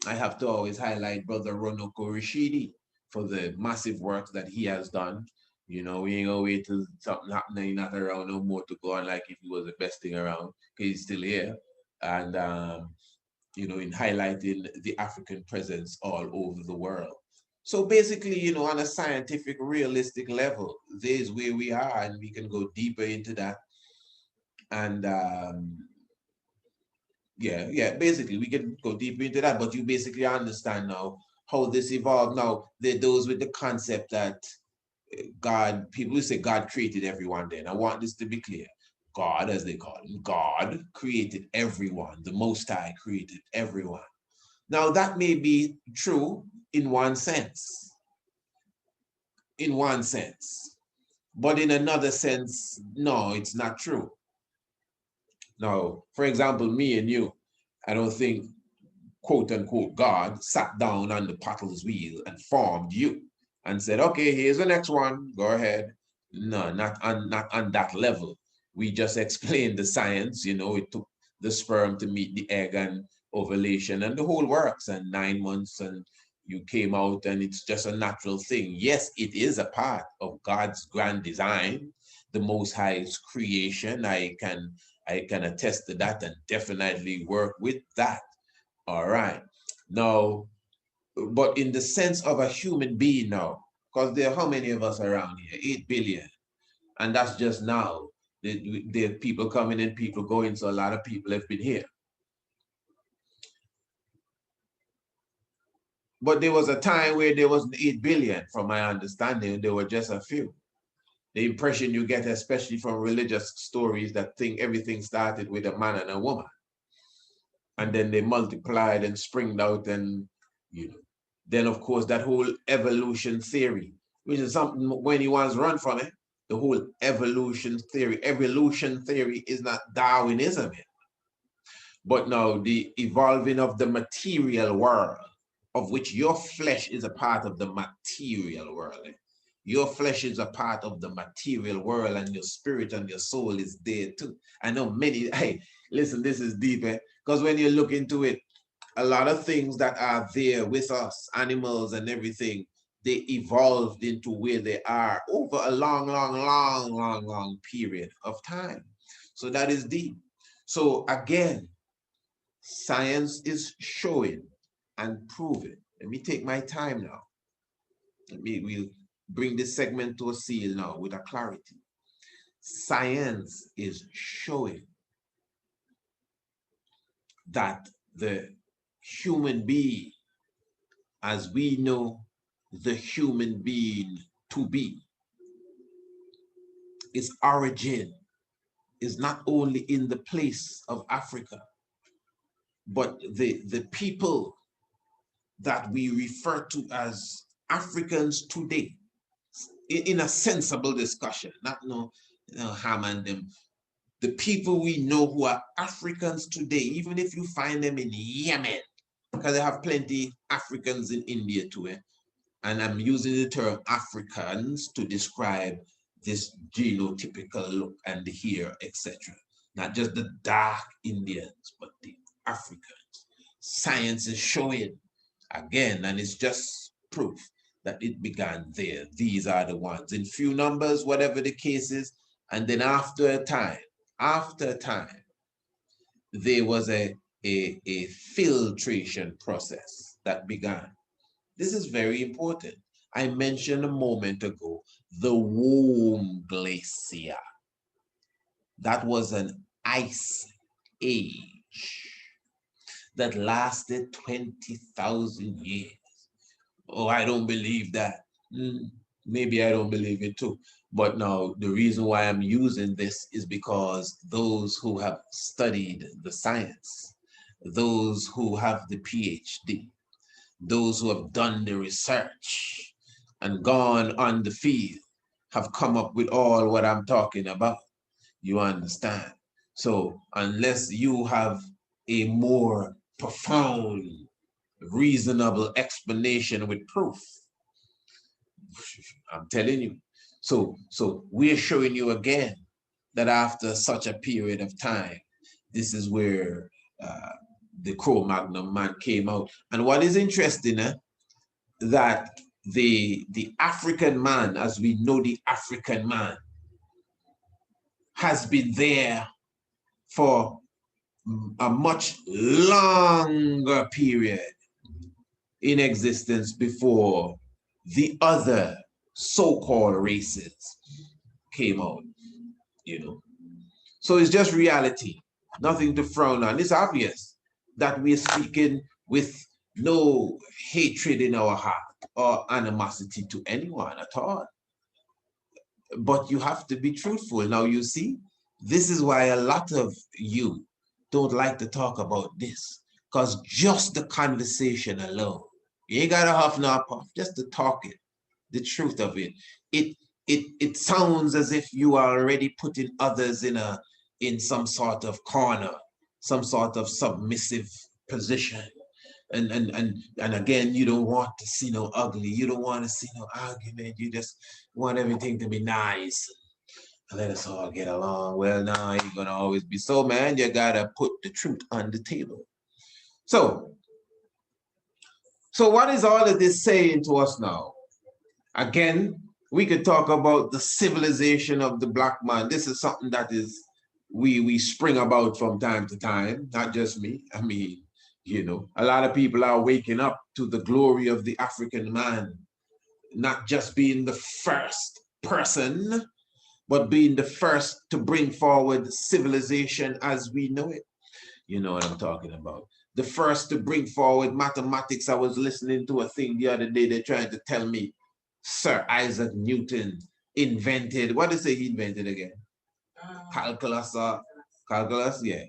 I have to always highlight Brother Ronoko Rashidi for the massive work that he has done. You know, we ain't gonna wait till something happening, not around no more to go on like if he was the best thing around, because he's still here. And, you know, in highlighting the African presence all over the world. So basically, you know, on a scientific, realistic level, there's where we are, and we can go deeper into that. And yeah, basically we can go deeper into that, but you basically understand now how this evolved. Now, there are those with the concept that God, people who say God created everyone then. I want this to be clear. God, as they call him, God created everyone. The Most High created everyone. Now, that may be true in one sense. in one sense, but in another sense, no, it's not true. Now, for example, me and you, I don't think, quote unquote, God sat down on the potter's wheel and formed you and said, okay, here's the next one, go ahead. No, not on that level. We just explained the science, you know, it took the sperm to meet the egg and ovulation and the whole works, and 9 months, and you came out, and it's just a natural thing. Yes, it is a part of God's grand design, the Most High's creation. I can attest to that and definitely work with that. All right. Now, but in the sense of a human being now, because there are how many of us around here? 8 billion. And that's just now. There are people coming in, people going, so a lot of people have been here. But there was a time where there wasn't 8 billion, from my understanding, there were just a few. The impression you get, especially from religious stories, that everything started with a man and a woman. And then they multiplied and springed out, and you know, then of course that whole evolution theory, which is something when he wants run from it, the whole evolution theory is not Darwinism, but now the evolving of the material world, of which your flesh is a part of the material world. Your flesh is a part of the material world, and your spirit and your soul is there too. I know many, hey, listen, this is deep, because when you look into it, a lot of things that are there with us, animals and everything, they evolved into where they are over a long period of time. So that is deep. So again, science is showing and proving. Let me take my time now. We'll bring this segment to a seal now with a clarity. Science is showing that the human being, as we know the human being to be, its origin is not only in the place of Africa, but the people that we refer to as Africans today, in a sensible discussion, not no harm and them. The people we know who are Africans today, even if you find them in Yemen, because they have plenty Africans in India too, and I'm using the term Africans to describe this genotypical look and the hair, etc. Not just the dark Indians, but the Africans. Science is showing again, and it's just proof that it began there. These are the ones in few numbers, whatever the case is. And then after a time, there was a filtration process that began. This is very important. I mentioned a moment ago, the Womb Glacier. That was an ice age that lasted 20,000 years. Oh, I don't believe that. Maybe I don't believe it too. But now the reason why I'm using this is because those who have studied the science, those who have the PhD, those who have done the research and gone on the field have come up with all what I'm talking about. You understand? So unless you have a more profound, reasonable explanation with proof, I'm telling you. So we're showing you again that after such a period of time, this is where the Cro-Magnon man came out. And what is interesting, that the African man, as we know the African man, has been there for a much longer period in existence before the other so-called races came out, you know. So it's just reality, nothing to frown on. It's obvious that we're speaking with no hatred in our heart or animosity to anyone at all. But you have to be truthful. Now, you see, this is why a lot of you don't like to talk about this, because just the conversation alone, you ain't got to huff no puff, just to talk it, the truth of it. It sounds as if you are already putting others in some sort of corner, some sort of submissive position. And again, you don't want to see no ugly, you don't want to see no argument, you just want everything to be nice. Let us all get along. Well, no, ain't gonna always be so, man. You gotta put the truth on the table. So what is all of this saying to us now? Again, we could talk about the civilization of the black man. This is something that is we spring about from time to time, not just me. I mean, you know, a lot of people are waking up to the glory of the African man, not just being the first person, but being the first to bring forward civilization as we know it. You know what I'm talking about. The first to bring forward mathematics. I was listening to a thing the other day. They're trying to tell me Sir Isaac Newton invented, what did they say he invented again? Calculus, yeah.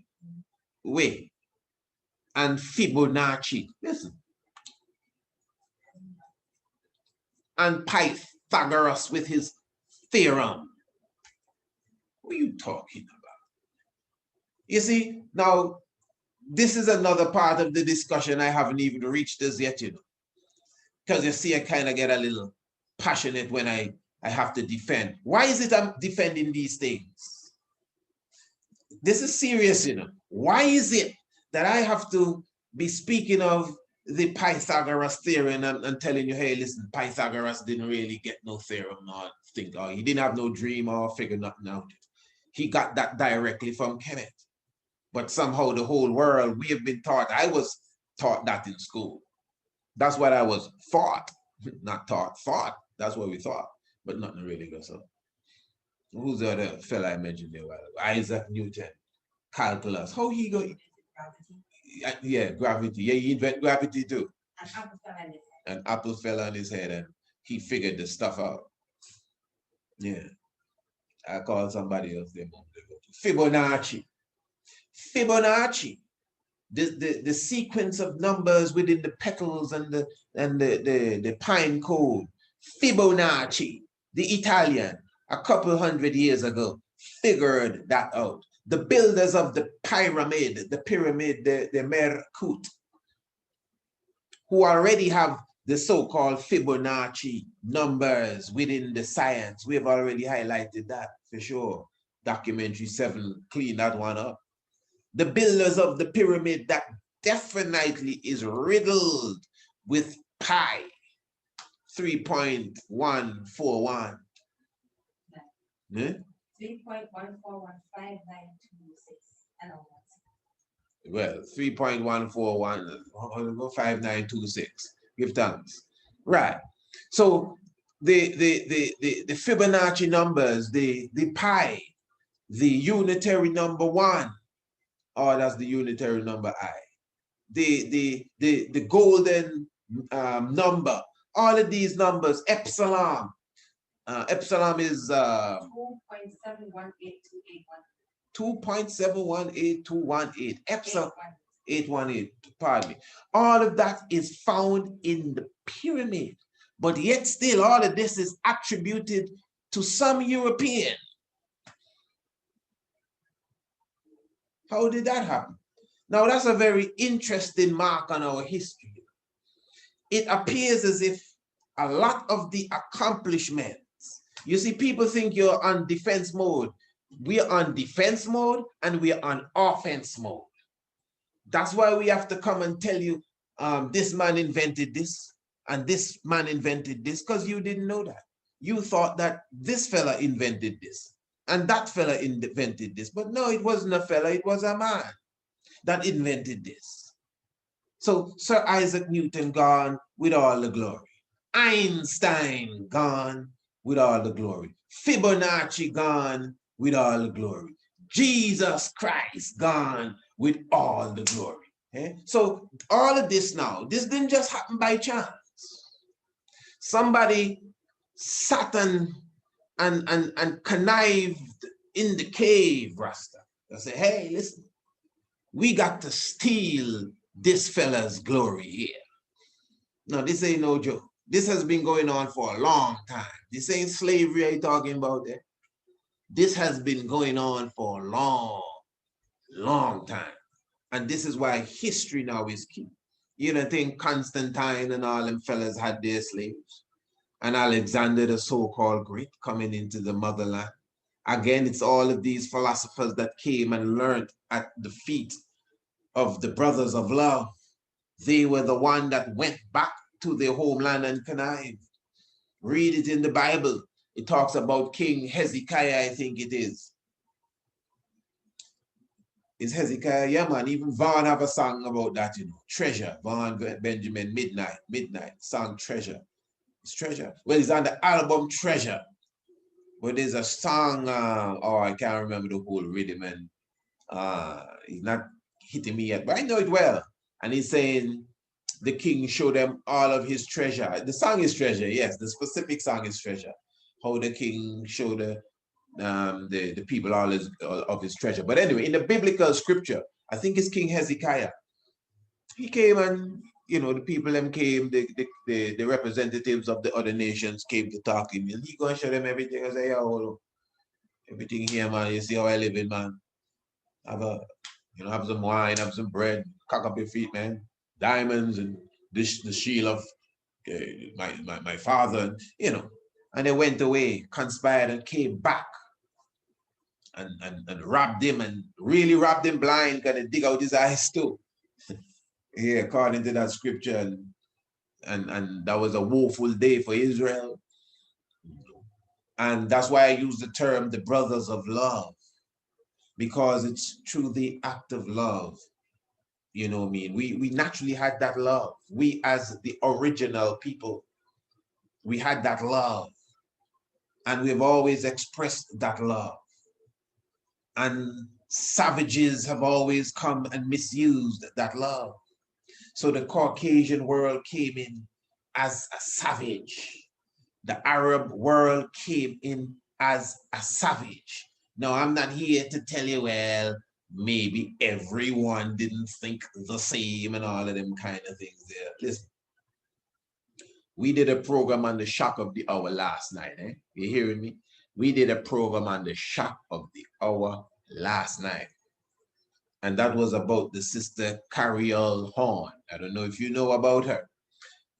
Wait. And Fibonacci, listen. And Pythagoras with his theorem. What are you talking about? You see, now, this is another part of the discussion I haven't even reached as yet, you know. Because you see, I kind of get a little passionate when I have to defend. Why is it I'm defending these things? This is serious, you know. Why is it that I have to be speaking of the Pythagoras theorem and telling you, hey, listen, Pythagoras didn't really get no theorem or think, or he didn't have no dream or figure nothing out. He got that directly from Kemet. But somehow the whole world, we have been taught, I was taught that in school. That's what I was thought, not taught, thought. That's what we thought, but nothing really goes on. Who's the other fella I mentioned there? Isaac Newton, calculus. How he go? Gravity. Yeah, gravity. Yeah, he invented gravity too. An apple fell on his head and he figured the stuff out. Yeah. I called somebody else there. Fibonacci. Fibonacci. The sequence of numbers within the petals and the pine cone. Fibonacci, the Italian, a couple hundred years ago, figured that out. The builders of the pyramid, the Merkut, who already have the so-called Fibonacci numbers within the science. We have already highlighted that for sure. Documentary 7 cleaned that one up. The builders of the pyramid, that definitely is riddled with pi, 3.141. Yeah? 3.1415926. Well, 3.1415926. Give thanks. Right. So the Fibonacci numbers, the pi, the unitary number 1, or that's the unitary number I. The golden number, all of these numbers, epsilon. Epsilon is 2.718218. Epsilon 818. Pardon me. All of that is found in the pyramid, but yet still all of this is attributed to some European. How did that happen? Now that's a very interesting mark on our history. It appears as if a lot of the accomplishments, you see, people think you're on defense mode. We're on defense mode and we're on offense mode. That's why we have to come and tell you, this man invented this and this man invented this, because you didn't know that. You thought that this fella invented this and that fella invented this. But no, it wasn't a fella, it was a man that invented this. So Sir Isaac Newton gone with all the glory. Einstein gone with all the glory. Fibonacci gone with all the glory. Jesus Christ gone with all the glory. Okay? So all of this now, this didn't just happen by chance. Somebody sat and connived in the cave, Rasta. They say, hey, listen, we got to steal this fella's glory here. Now, this ain't no joke. This has been going on for a long time. This ain't slavery I'm talking about there. This has been going on for a long time. And this is why history now is key. You don't think Constantine and all them fellas had their slaves? And Alexander the so-called Great coming into the motherland. Again, it's all of these philosophers that came and learned at the feet of the brothers of love. They were the one that went back to their homeland and connived. Read it in the Bible. It talks about King Hezekiah, I think it is. Is Hezekiah? Yeah, man. Even Vaughn have a song about that, you know. Treasure. Vaughn Benjamin, Midnight, song Treasure. It's Treasure. Well, it's on the album Treasure. But there's a song, oh, I can't remember the whole rhythm, and he's not hitting me yet, but I know it well. And he's saying, the king showed them all of his treasure. The song is Treasure, yes. The specific song is Treasure. How the king showed the people all of his treasure. But anyway, in the biblical scripture, I think it's King Hezekiah. He came and, you know, the people them came, the representatives of the other nations came to talk to him, and he gonna show them everything. I say, yeah, hold on. Everything here, man. You see how I live in, man. Have some wine, have some bread, cock up your feet, man. Diamonds and the shield of my father, you know. And they went away, conspired, and came back and robbed him, and really robbed him blind, gonna dig out his eyes too. Yeah, according to that scripture, and that was a woeful day for Israel. And that's why I use the term the brothers of love, because it's through the act of love. You know what I mean? We naturally had that love. We as the original people, we had that love. And we've always expressed that love. And savages have always come and misused that love. So the Caucasian world came in as a savage. The Arab world came in as a savage. Now, I'm not here to tell you, well, maybe everyone didn't think the same and all of them kind of things there. Listen, we did a program on the shock of the hour last night. You hearing me? We did a program on the shock of the hour last night. And that was about the sister Carriel Horn. I don't know if you know about her.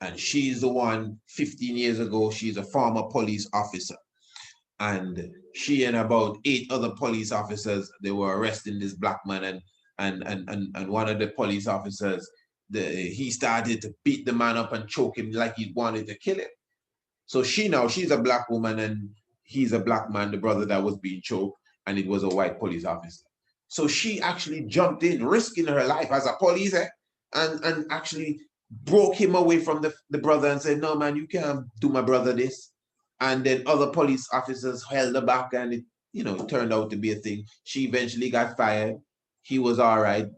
And she's the one, 15 years ago, she's a former police officer. And she and about 8 other police officers, they were arresting this black man, and one of the police officers, he started to beat the man up and choke him like he wanted to kill him. So she's a black woman and he's a black man, the brother that was being choked, and it was a white police officer. So she actually jumped in, risking her life as a police, and actually broke him away from the brother and said, no, man, you can't do my brother this. And then other police officers held her back, and it turned out to be a thing. She eventually got fired. He was all right.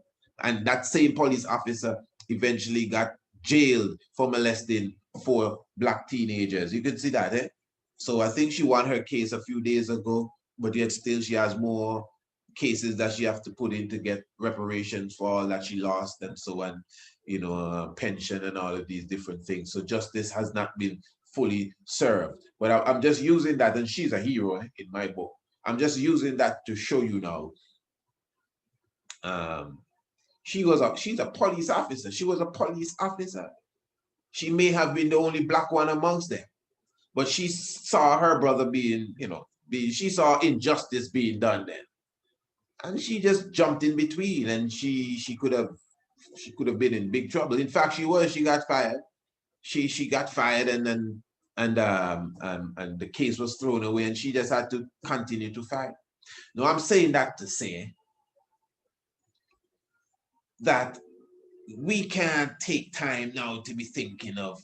And that same police officer eventually got jailed for molesting 4 black teenagers. You can see that, eh? So I think she won her case a few days ago, but yet still she has more cases that she has to put in to get reparations for all that she lost and so on, pension and all of these different things. So justice has not been fully served. But I'm just using that, and she's a hero in my book. I'm just using that to show you now. She's a police officer. She was a police officer. She may have been the only black one amongst them, but she saw her brother being, she saw injustice being done then. And she just jumped in between, and she could have been in big trouble. In fact, she got fired. She got fired, and the case was thrown away, and she just had to continue to fight. Now, I'm saying that to say that we can't take time now to be thinking of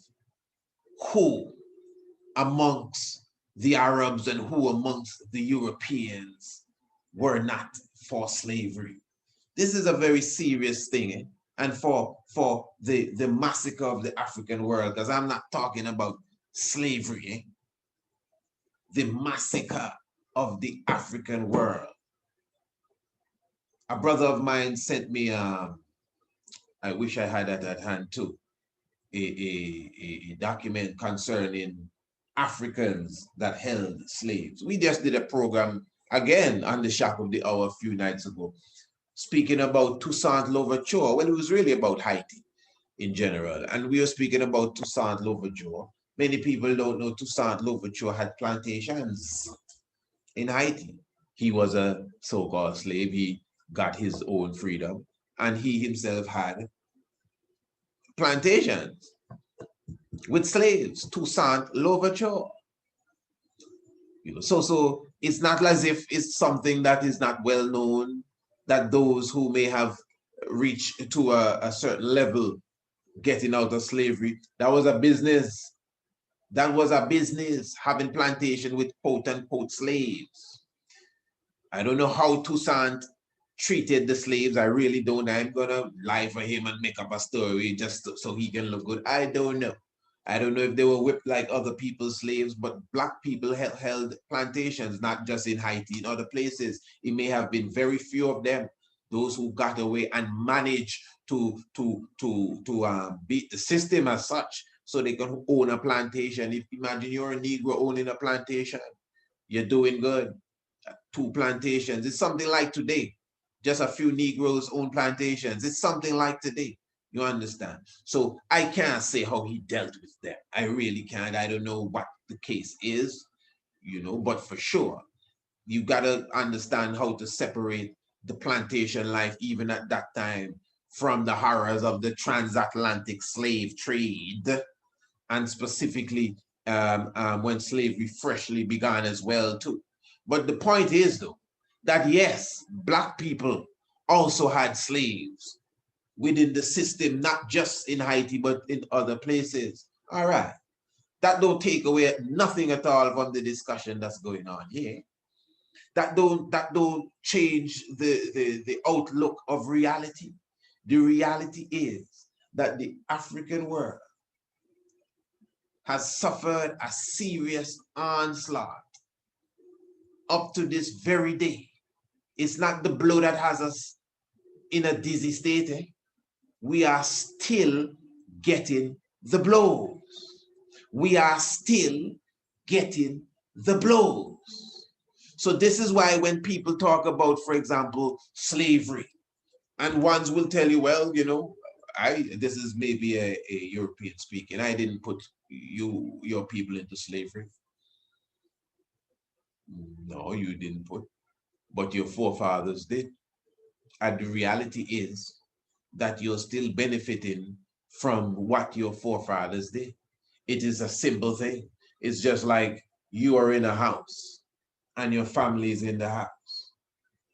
who amongst the Arabs and who amongst the Europeans were not for slavery. This is a very serious thing, eh? And for the massacre of the African world, because I'm not talking about slavery, eh? The massacre of the African world. A brother of mine sent me, I wish I had that at hand too. a document concerning Africans that held slaves. We just did a program again on the Shock of the Hour a few nights ago, speaking about Toussaint Louverture. Well, it was really about Haiti in general. And we were speaking about Toussaint Louverture. Many people don't know Toussaint Louverture had plantations in Haiti. He was a so-called slave. He got his own freedom. And he himself had plantations with slaves, Toussaint Louverture. So it's not as if it's something that is not well known, that those who may have reached to a certain level getting out of slavery, that was a business. That was a business, having plantation with quote unquote slaves. I don't know how Toussaint treated the slaves. I really don't. I'm gonna lie for him and make up a story just so he can look good. I don't know. I don't know if they were whipped like other people's slaves, but Black people held plantations, not just in Haiti, in other places. It may have been very few of them, those who got away and managed to beat the system as such, so they can own a plantation. If imagine you're a Negro owning a plantation, you're doing good. 2 plantations. It's something like today. Just a few Negroes own plantations. It's something like today. You understand? So I can't say how he dealt with them. I really can't. I don't know what the case is, but for sure, you got to understand how to separate the plantation life, even at that time, from the horrors of the transatlantic slave trade, and specifically when slavery freshly began as well, too. But the point is, though, that yes, Black people also had slaves within the system, not just in Haiti, but in other places. All right. That don't take away nothing at all from the discussion that's going on here. That don't change the outlook of reality. The reality is that the African world has suffered a serious onslaught up to this very day. It's not the blow that has us in a dizzy state. Eh? We are still getting the blows. We are still getting the blows. So this is why when people talk about, for example, slavery, and ones will tell you, well, this is maybe a European speaking. I didn't put your people into slavery. No, you didn't put, but your forefathers did. And the reality is that you're still benefiting from what your forefathers did. It is a simple thing. It's just like you are in a house and your family is in the house.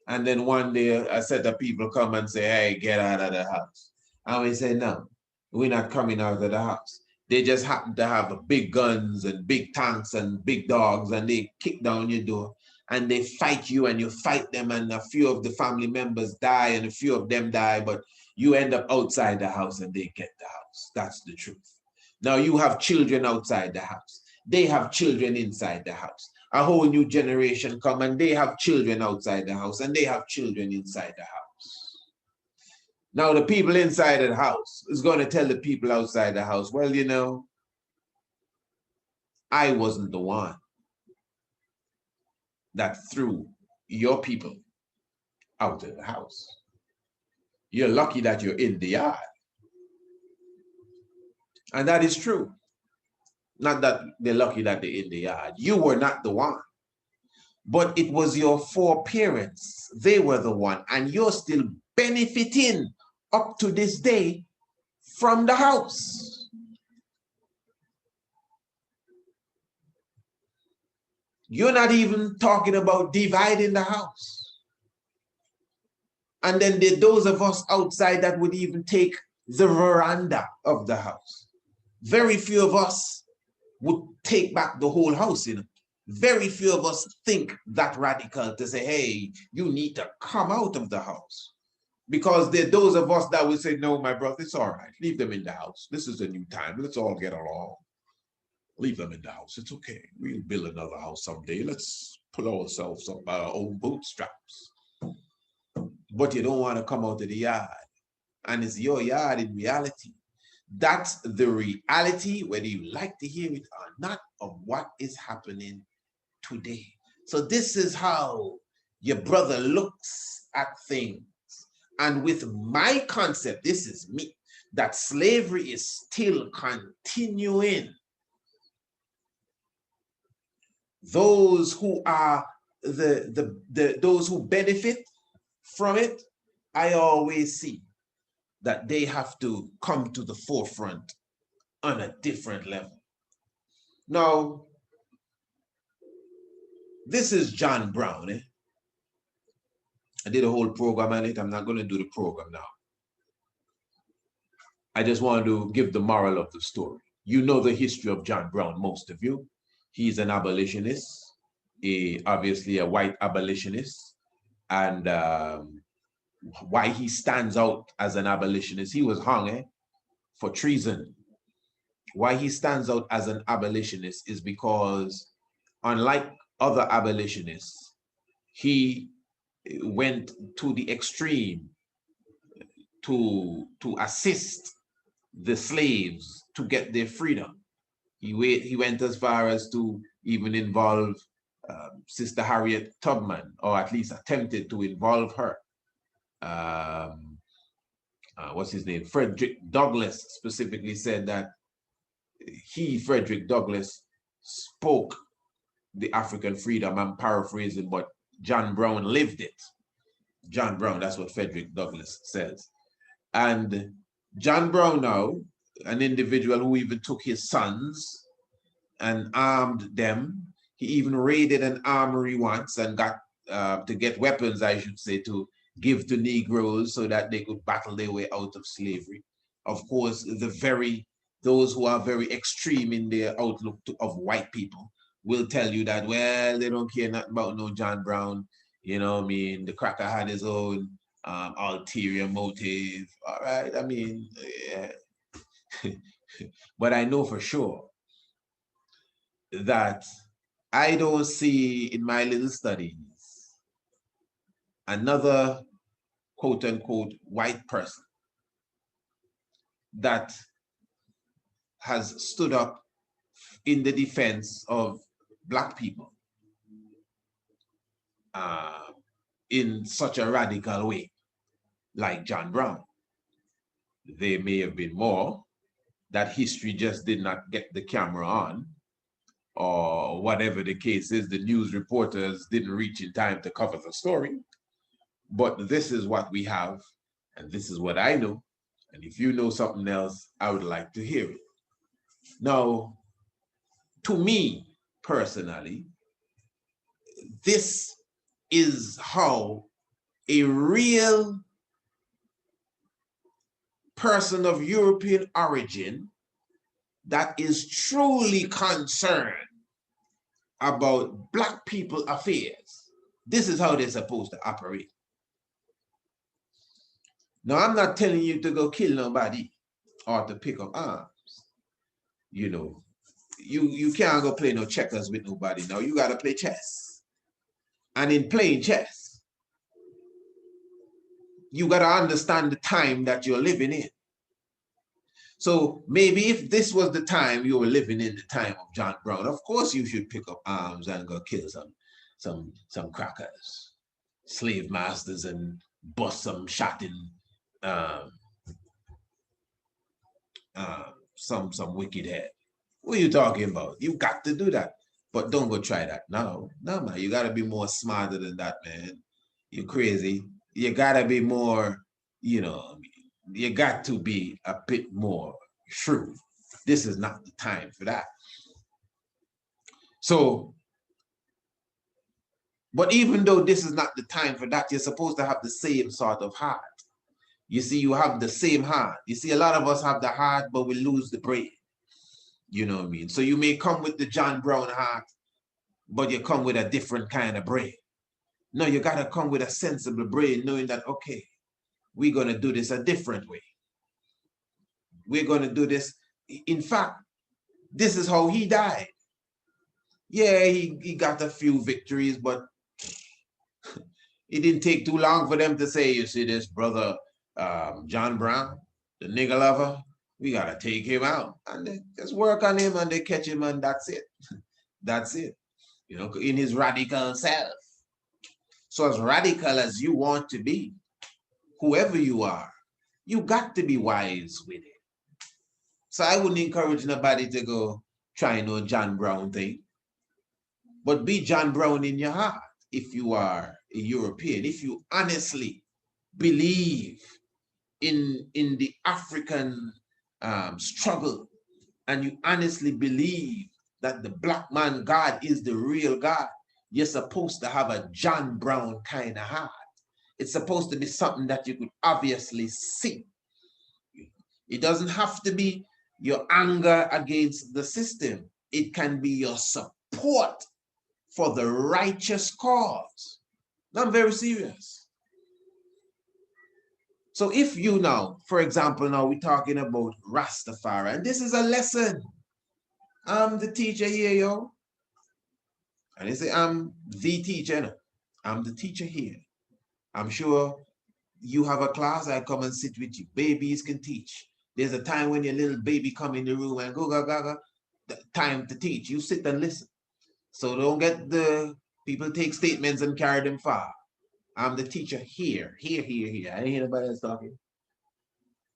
And then one day a set of people come and say, hey, get out of the house. And we say, no, we're not coming out of the house. They just happen to have big guns and big tanks and big dogs, and they kick down your door and they fight you and you fight them, and a few of the family members die and a few of them die, but you end up outside the house and they get the house. That's the truth. Now you have children outside the house. They have children inside the house. A whole new generation come and they have children outside the house and they have children inside the house. Now the people inside the house is going to tell the people outside the house, well, I wasn't the one that threw your people out of the house. You're lucky that you're in the yard. And that is true. Not that they're lucky that they're in the yard. You were not the one. But it was your foreparents. They were the one. And you're still benefiting up to this day from the house. You're not even talking about dividing the house. And then there are those of us outside that would even take the veranda of the house. Very few of us would take back the whole house. Very few of us think that radical to say, hey, you need to come out of the house. Because there are those of us that will say, no, my brother, it's all right. Leave them in the house. This is a new time. Let's all get along. Leave them in the house. It's okay. We'll build another house someday. Let's pull ourselves up by our own bootstraps. But you don't want to come out of the yard. And it's your yard in reality. That's the reality, whether you like to hear it or not, of what is happening today. So this is how your brother looks at things. And with my concept, this is me, that slavery is still continuing. Those who are those who benefit from it, I always see that they have to come to the forefront on a different level. Now, this is John Brown. I did a whole program on it. I'm not going to do the program now. I just wanted to give the moral of the story. You know the history of John Brown, most of you. He's an abolitionist, obviously a white abolitionist. And why he stands out as an abolitionist, he was hung for treason. Why he stands out as an abolitionist is because, unlike other abolitionists, he went to the extreme to assist the slaves to get their freedom. He went as far as to even involve Sister Harriet Tubman, or at least attempted to involve her. What's his name? Frederick Douglass specifically said that Frederick Douglass, spoke the African freedom. I'm paraphrasing, but John Brown lived it. John Brown, that's what Frederick Douglass says. And John Brown now, an individual who even took his sons and armed them. He even raided an armory once and got to get weapons, I should say, to give to Negroes so that they could battle their way out of slavery. Of course, those who are very extreme in their outlook of white people will tell you that, well, they don't care nothing about no John Brown. You know what I mean? The cracker had his own ulterior motive. All right, I mean, yeah. But I know for sure that I don't see in my little studies another quote unquote white person that has stood up in the defense of Black people in such a radical way like John Brown. There may have been more that history just did not get the camera on, or whatever the case is, the news reporters didn't reach in time to cover the story. But this is what we have, and this is what I know. And if you know something else, I would like to hear it. Now, to me personally, this is how a real person of European origin that is truly concerned about Black people affairs, this is how they're supposed to operate. Now, I'm not telling you to go kill nobody or to pick up arms. You know, you can't go play no checkers with nobody now. You got to play chess. And in playing chess, you got to understand the time that you're living in. So maybe if this was the time you were living in, the time of John Brown, of course you should pick up arms and go kill some crackers, slave masters, and bust some shot in some wicked head. What are you talking about? You got to do that. But don't go try that. No, man, you got to be more smarter than that, man. You're crazy. You got to be more, you know, you got to be a bit more shrewd. This is not the time for that. So, but even though this is not the time for that, you're supposed to have the same sort of heart. You see, you have the same heart. You see, a lot of us have the heart, but we lose the brain. You know what I mean? So you may come with the John Brown heart, but you come with a different kind of brain. No, you got to come with a sensible brain, knowing that, okay, we're going to do this a different way. We're going to do this. In fact, this is how he died. Yeah, he got a few victories, but it didn't take too long for them to say, you see this brother, John Brown, the nigger lover, We gotta take him out. And they just work on him and they catch him and that's it. That's it. You know, in his radical self. So as radical as you want to be, whoever you are, you got to be wise with it. So I wouldn't encourage nobody to go try no John Brown thing. But be John Brown in your heart if you are a European, if you honestly believe in the African struggle, and you honestly believe that the black man God is the real God, you're supposed to have a John Brown kind of heart. It's supposed to be something that you could obviously see. It doesn't have to be your anger against the system. It can be your support for the righteous cause. I'm very serious. So if you now, for example, now we're talking about Rastafari, and this is a lesson. I'm the teacher here, yo. And they say, I'm the teacher. No? I'm the teacher here. I'm sure you have a class, I come and sit with you. Babies can teach. There's a time when your little baby come in the room and go, ga, ga, ga. Time to teach. You sit and listen. So don't get the people take statements and carry them far. I'm the teacher here. I ain't hear nobody else talking.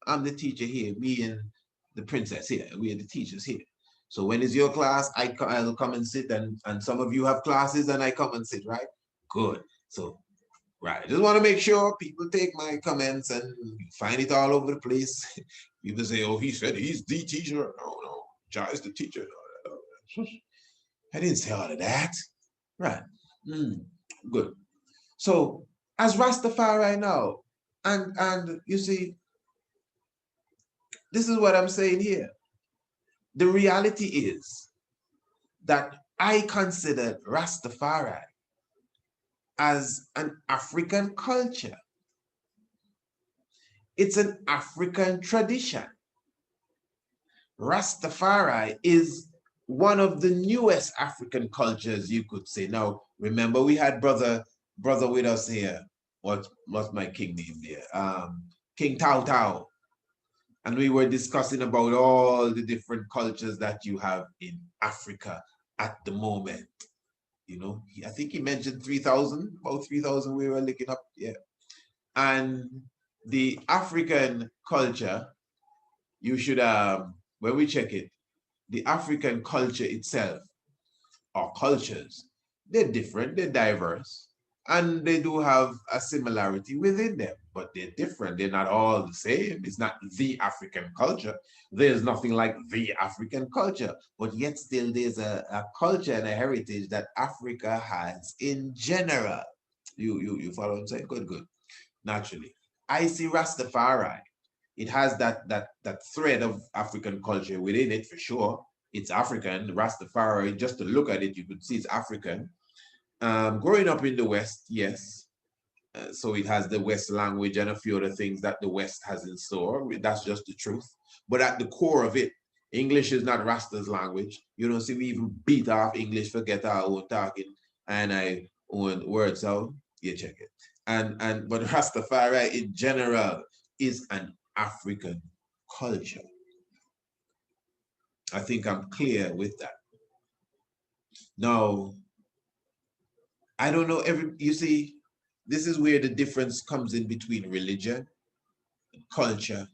I'm the teacher here. Me and the princess here. We are the teachers here. So when it's your class, I'll come and sit, and some of you have classes and I come and sit, right? Good. So, right. I just want to make sure people take my comments and find it all over the place. People say, oh, he said he's the teacher. No, Jai's the teacher. No. I didn't say all of that. Right. Good. So as Rastafari now, and you see, this is what I'm saying here. The reality is that I consider Rastafari as an African culture. It's an African tradition. Rastafari is one of the newest African cultures, you could say. Now, remember, we had brother with us here. What's my king name there? King Tao Tao. And we were discussing about all the different cultures that you have in Africa at the moment. You know, I think he mentioned 3,000, about 3,000 we were looking up, yeah. And the African culture, you should, when we check it, the African culture itself, or cultures, they're different, they're diverse, and they do have a similarity within them, but they're different. They're not all the same. It's not the African culture. There's nothing like the African culture, but yet still there's a culture and a heritage that Africa has in general. You follow what I'm saying? Good. Naturally. I see Rastafari. It has that thread of African culture within it for sure. It's African. Rastafari, just to look at it, you could see it's African. Growing up in the West, yes. So it has the West language and a few other things that the West has in store. That's just the truth. But at the core of it, English is not Rasta's language. You don't see me even beat off English, forget our own talking and I own words out. You check it. But Rastafari in general is an African culture. I think I'm clear with that. Now, I don't know, you see, this is where the difference comes in between religion, culture,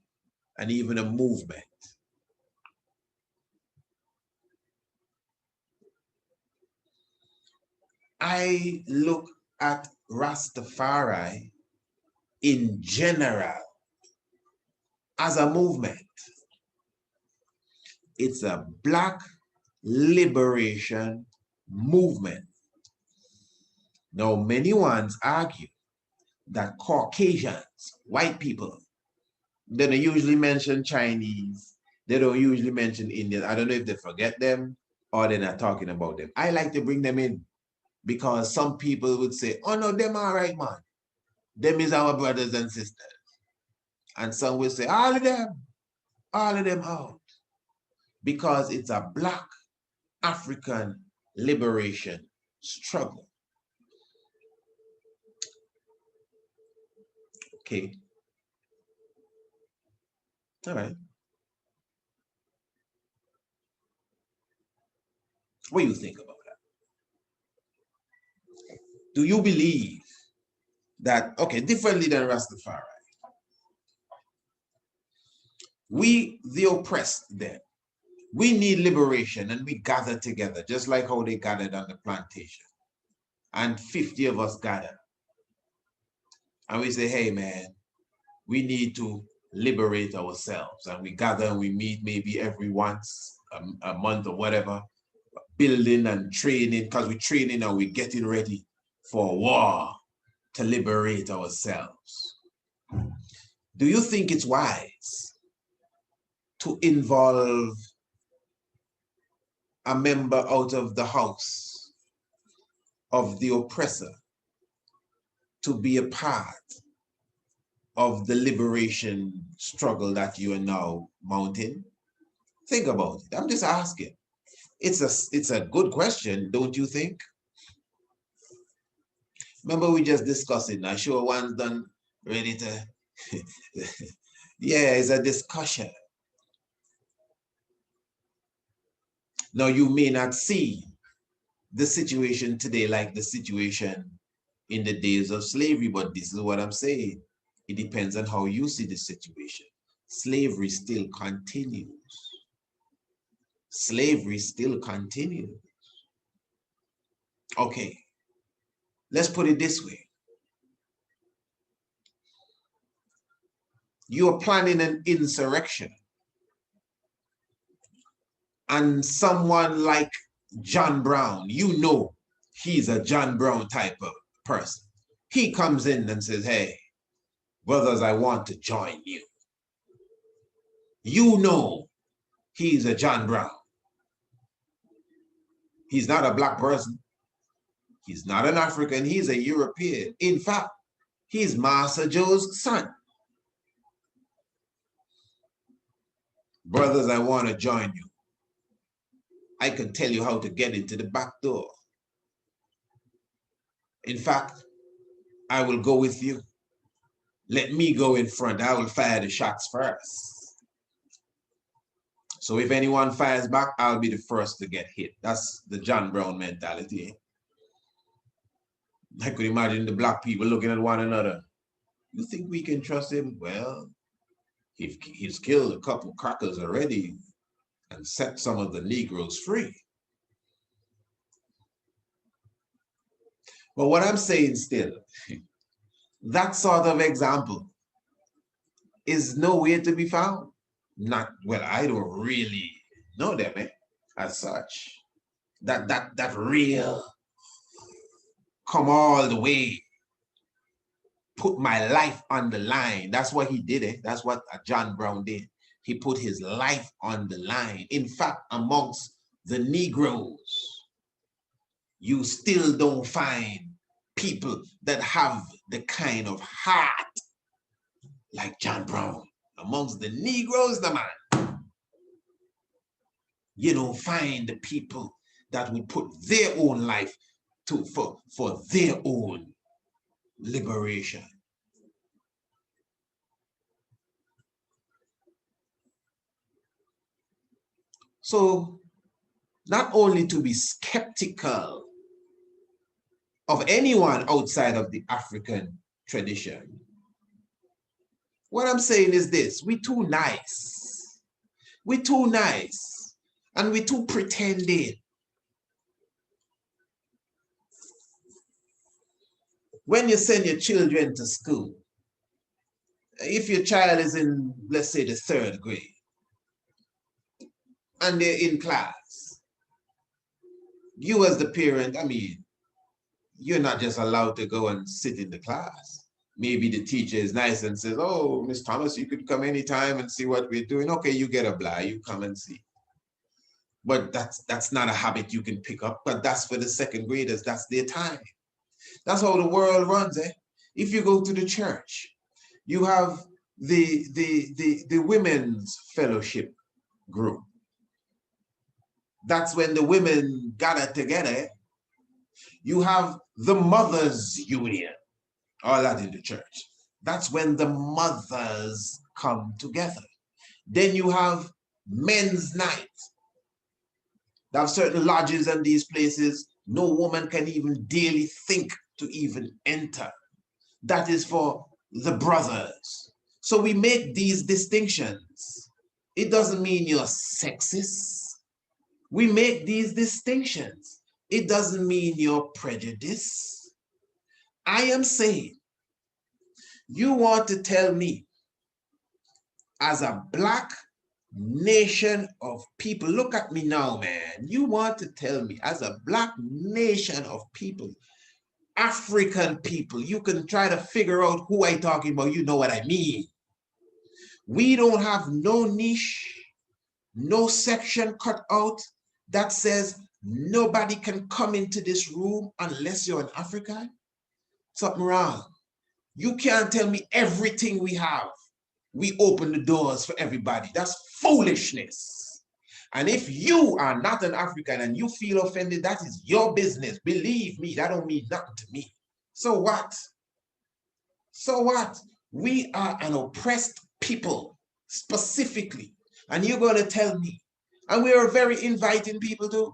and even a movement. I look at Rastafari in general as a movement. It's a Black liberation movement. Now, many ones argue that Caucasians, white people, they don't usually mention Chinese, they don't usually mention Indians. I don't know if they forget them or they're not talking about them. I like to bring them in because some people would say, oh no, them all right, man. Them is our brothers and sisters. And some will say, all of them out. Because it's a Black African liberation struggle. Okay. All right. What do you think about that? Do you believe that, okay, differently than Rastafari, we, the oppressed then, we need liberation and we gather together, just like how they gathered on the plantation. And 50 of us gather. And we say, hey, man, we need to liberate ourselves. And we gather and we meet maybe every once a month or whatever, building and training, because we're training and we're getting ready for war to liberate ourselves. Do you think it's wise to involve a member out of the house of the oppressor to be a part of the liberation struggle that you are now mounting? Think about it. I'm just asking. It's a good question, don't you think? Remember we just discussed it. I'm sure one's done ready to. Yeah, it's a discussion. Now you may not see the situation today like the situation in the days of slavery, but this is what I'm saying. It depends on how you see the situation. Slavery still continues. Slavery still continues. Okay, let's put it this way. You are planning an insurrection, and someone like John Brown, you know he's a John Brown type of person. He comes in and says, hey, brothers, I want to join you. You know he's a John Brown. He's not a black person. He's not an African. He's a European. In fact, he's Master Joe's son. Brothers, I want to join you. I can tell you how to get into the back door. In fact, I will go with you. Let me go in front. I will fire the shots first. So if anyone fires back, I'll be the first to get hit. That's the John Brown mentality. I could imagine the black people looking at one another. You think we can trust him? Well, he's killed a couple crackers already and set some of the Negroes free. But what I'm saying still, that sort of example is nowhere to be found. Not, well, I don't really know them, as such. That real come all the way, put my life on the line. That's what he did. That's what John Brown did. He put his life on the line. In fact, amongst the Negroes, you still don't find people that have the kind of heart like John Brown. Amongst the Negroes, the man, you don't find the people that would put their own life for their own liberation. So, not only to be skeptical of anyone outside of the African tradition, what I'm saying is this: we're too nice. We're too nice. And we're too pretending. When you send your children to school, if your child is in, let's say, the 3rd grade, and they're in class, you as the parent, I mean, you're not just allowed to go and sit in the class. Maybe the teacher is nice and says, oh, Miss Thomas, you could come anytime and see what we're doing. Okay, you get a blah, you come and see. But that's not a habit you can pick up, but that's for the 2nd graders, that's their time. That's how the world runs, If you go to the church, you have the women's fellowship group. That's when the women gather together. You have the mothers' union, all that in the church. That's when the mothers come together. Then you have men's night. They have certain lodges and these places no woman can even daily think to even enter. That is for the brothers. So we make these distinctions. It doesn't mean you're sexist. We make these distinctions. It doesn't mean you're prejudiced. I am saying, you want to tell me, as a black nation of people, look at me now, man. You want to tell me, as a black nation of people, African people, you can try to figure out who I'm talking about, you know what I mean. We don't have no niche, no section cut out that says nobody can come into this room unless you're an African. Something wrong. You can't tell me everything we have, we open the doors for everybody. That's foolishness. And if you are not an African and you feel offended, that is your business. Believe me, that don't mean nothing to me. So what? So what? We are an oppressed people, specifically. And you're going to tell me, and we are very inviting people too.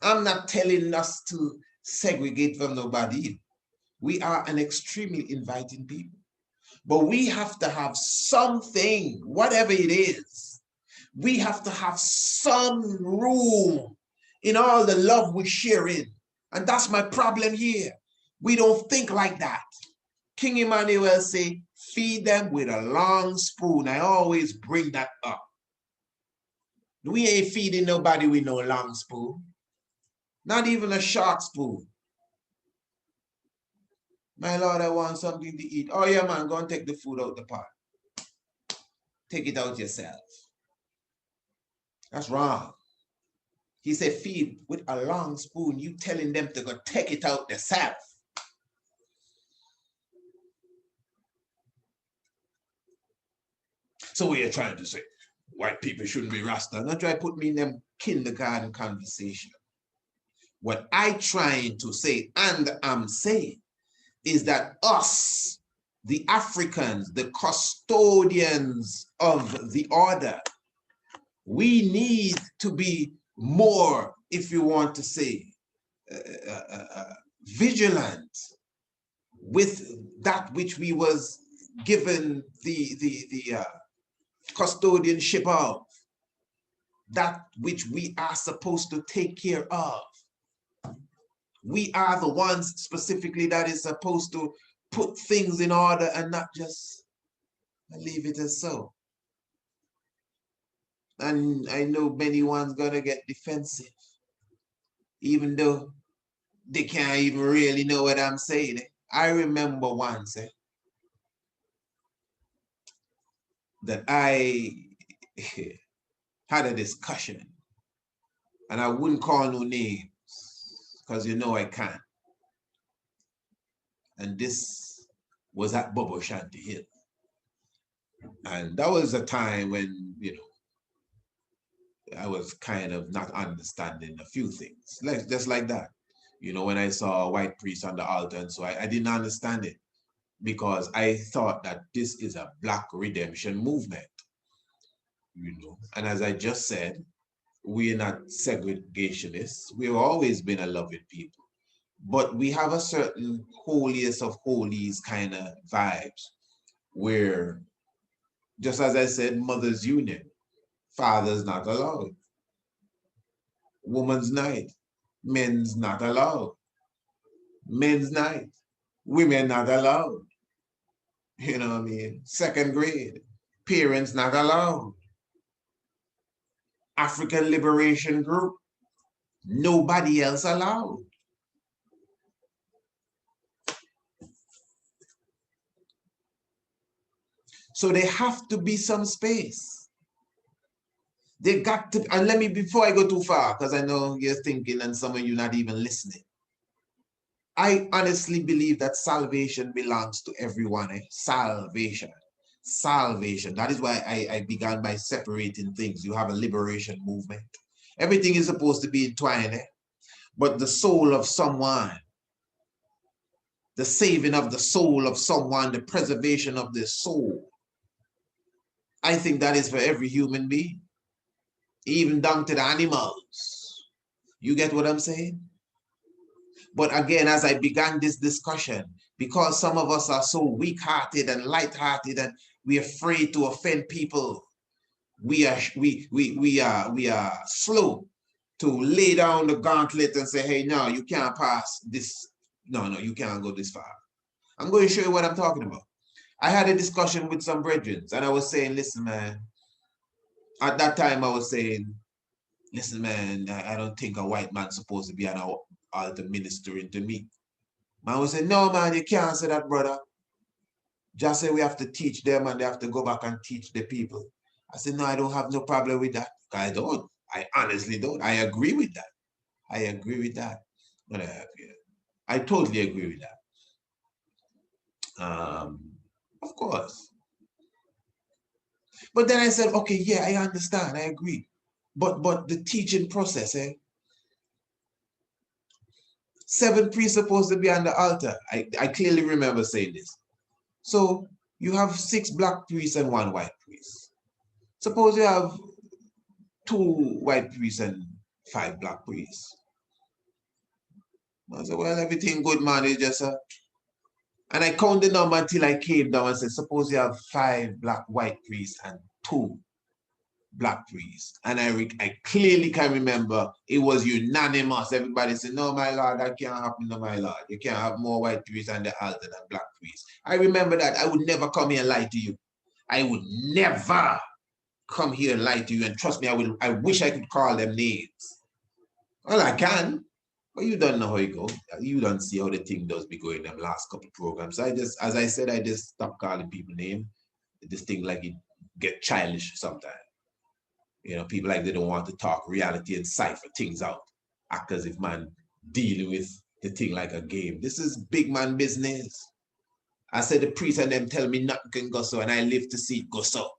I'm not telling us to segregate from nobody. We are an extremely inviting people. But we have to have something, whatever it is. We have to have some room in all the love we share in. And that's my problem here. We don't think like that. King Emmanuel say, feed them with a long spoon. I always bring that up. We ain't feeding nobody with no long spoon. Not even a short spoon. My Lord, I want something to eat. Oh yeah, man, go and take the food out the pot. Take it out yourself. That's wrong. He said, feed with a long spoon. You telling them to go take it out themselves. So what are you trying to say? White people shouldn't be Rasta. Not try to put me in them kindergarten conversation. What I trying to say, and I'm saying, is that us, the Africans, the custodians of the order, we need to be more, if you want to say, vigilant with that which we was given the custodianship of, that which we are supposed to take care of. We are the ones specifically that is supposed to put things in order and not just leave it as so. And I know many ones gonna get defensive, even though they can't even really know what I'm saying. I remember once that I had a discussion, and I wouldn't call no names because you know I can't. And this was at Bobo Shanti Hill. And that was a time when, you know, I was kind of not understanding a few things, just like that. You know, when I saw a white priest on the altar, and so I didn't understand it because I thought that this is a Black redemption movement, you know. And as I just said, we're not segregationists. We've always been a loving people. But we have a certain holiest of holies kind of vibes where, just as I said, mother's union, father's not allowed. Woman's night, men's not allowed. Men's night, women not allowed. You know what I mean? Second grade, parents not allowed. African Liberation Group, nobody else allowed. So there have to be some space. They got to, and let me, before I go too far, because I know you're thinking and some of you not even listening. I honestly believe that salvation belongs to everyone. Salvation. Salvation. That is why I began by separating things. You have a liberation movement. Everything is supposed to be entwined. But the soul of someone, the saving of the soul of someone, the preservation of their soul, I think that is for every human being. even down to the animals. You get what I'm saying? But again, as I began this discussion, because some of us are so weak-hearted and light-hearted and we're afraid to offend people, we are slow to lay down the gauntlet and say, hey, no, you can't pass this. No, you can't go this far. I'm going to show you what I'm talking about. I had a discussion with some brethren and I was saying, listen, man, at that time I was saying, listen, man, I don't think a white man's supposed to be an altar ministering to me. Man was saying, no, man, you can't say that, brother. Just say we have to teach them and they have to go back and teach the people. I said, no, I don't have no problem with that. I don't. I honestly don't. I agree with that. I agree with that. I totally agree with that. Of course. But then I said, okay, yeah, I understand. I agree. But the teaching process, 7 priests supposed to be on the altar. I clearly remember saying this. So you have 6 black priests and 1 white priest. Suppose you have 2 white priests and 5 black priests. I said, well, everything good, man. It's just and I counted the number until I came down and said, suppose you have 5 white priests and 2 black priests. And I clearly can remember it was unanimous. Everybody said, no, my Lord, that can't happen, no, my Lord. You can't have more white priests on the altar than black priests. I remember that. I would never come here and lie to you. I would never come here and lie to you. And trust me, I wish I could call them names. Well, I can. But you don't know how it goes. You don't see how the thing does be going in them last couple of programs. As I said, I just stopped calling people names. This thing like it get childish sometimes. You know, people like they don't want to talk reality and cipher things out. Act as if man dealing with the thing like a game. This is big man business. I said the priest and them tell me nothing can go so, and I live to see it go so.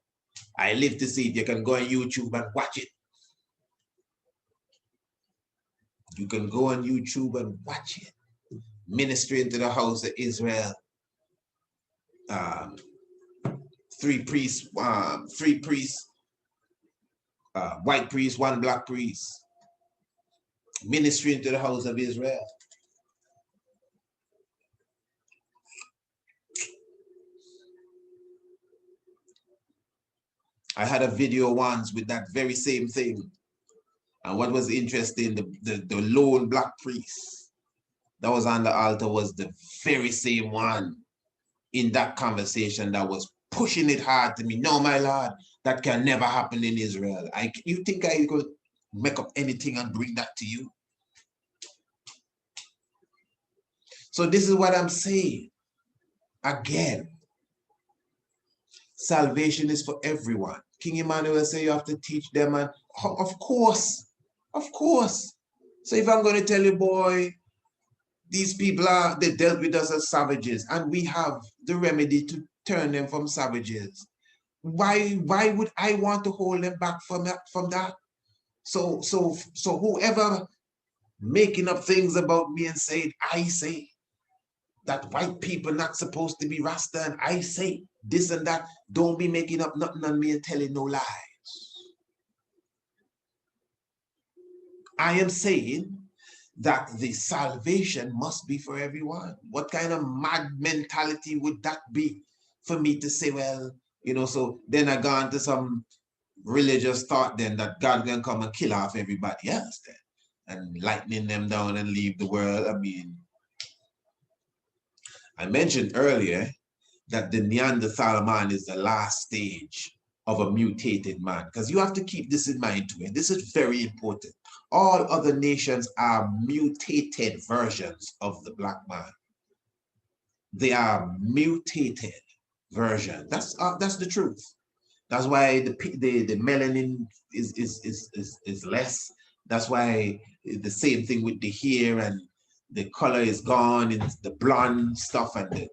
I live to see it. You can go on YouTube and watch it. You can go on YouTube and watch it. Ministry into the house of Israel. 3 priests, white priest, 1 black priest. Ministry into the house of Israel. I had a video once with that very same thing. And what was interesting, the lone black priest that was on the altar was the very same one in that conversation that was pushing it hard to me. No, my Lord, that can never happen in Israel. You think I could make up anything and bring that to you? So this is what I'm saying. Again, salvation is for everyone. King Emmanuel said you have to teach them, and of course. So if I'm going to tell you, boy, these people they dealt with us as savages, and we have the remedy to turn them from savages. Why would I want to hold them back from that? So whoever making up things about me and saying, I say that white people not supposed to be Rasta, and I say this and that, don't be making up nothing on me and telling no lies. I am saying that the salvation must be for everyone. What kind of mad mentality would that be for me to say, well, you know, so then I go into some religious thought then that God can come and kill off everybody else then and lightning them down and leave the world. I mean, I mentioned earlier that the Neanderthal man is the last stage of a mutated man, because you have to keep this in mind too, and this is very important. All other nations are mutated versions of the black man. They are mutated versions. That's the truth. That's why the melanin is less. That's why the same thing with the hair, and the color is gone, and the blonde stuff, and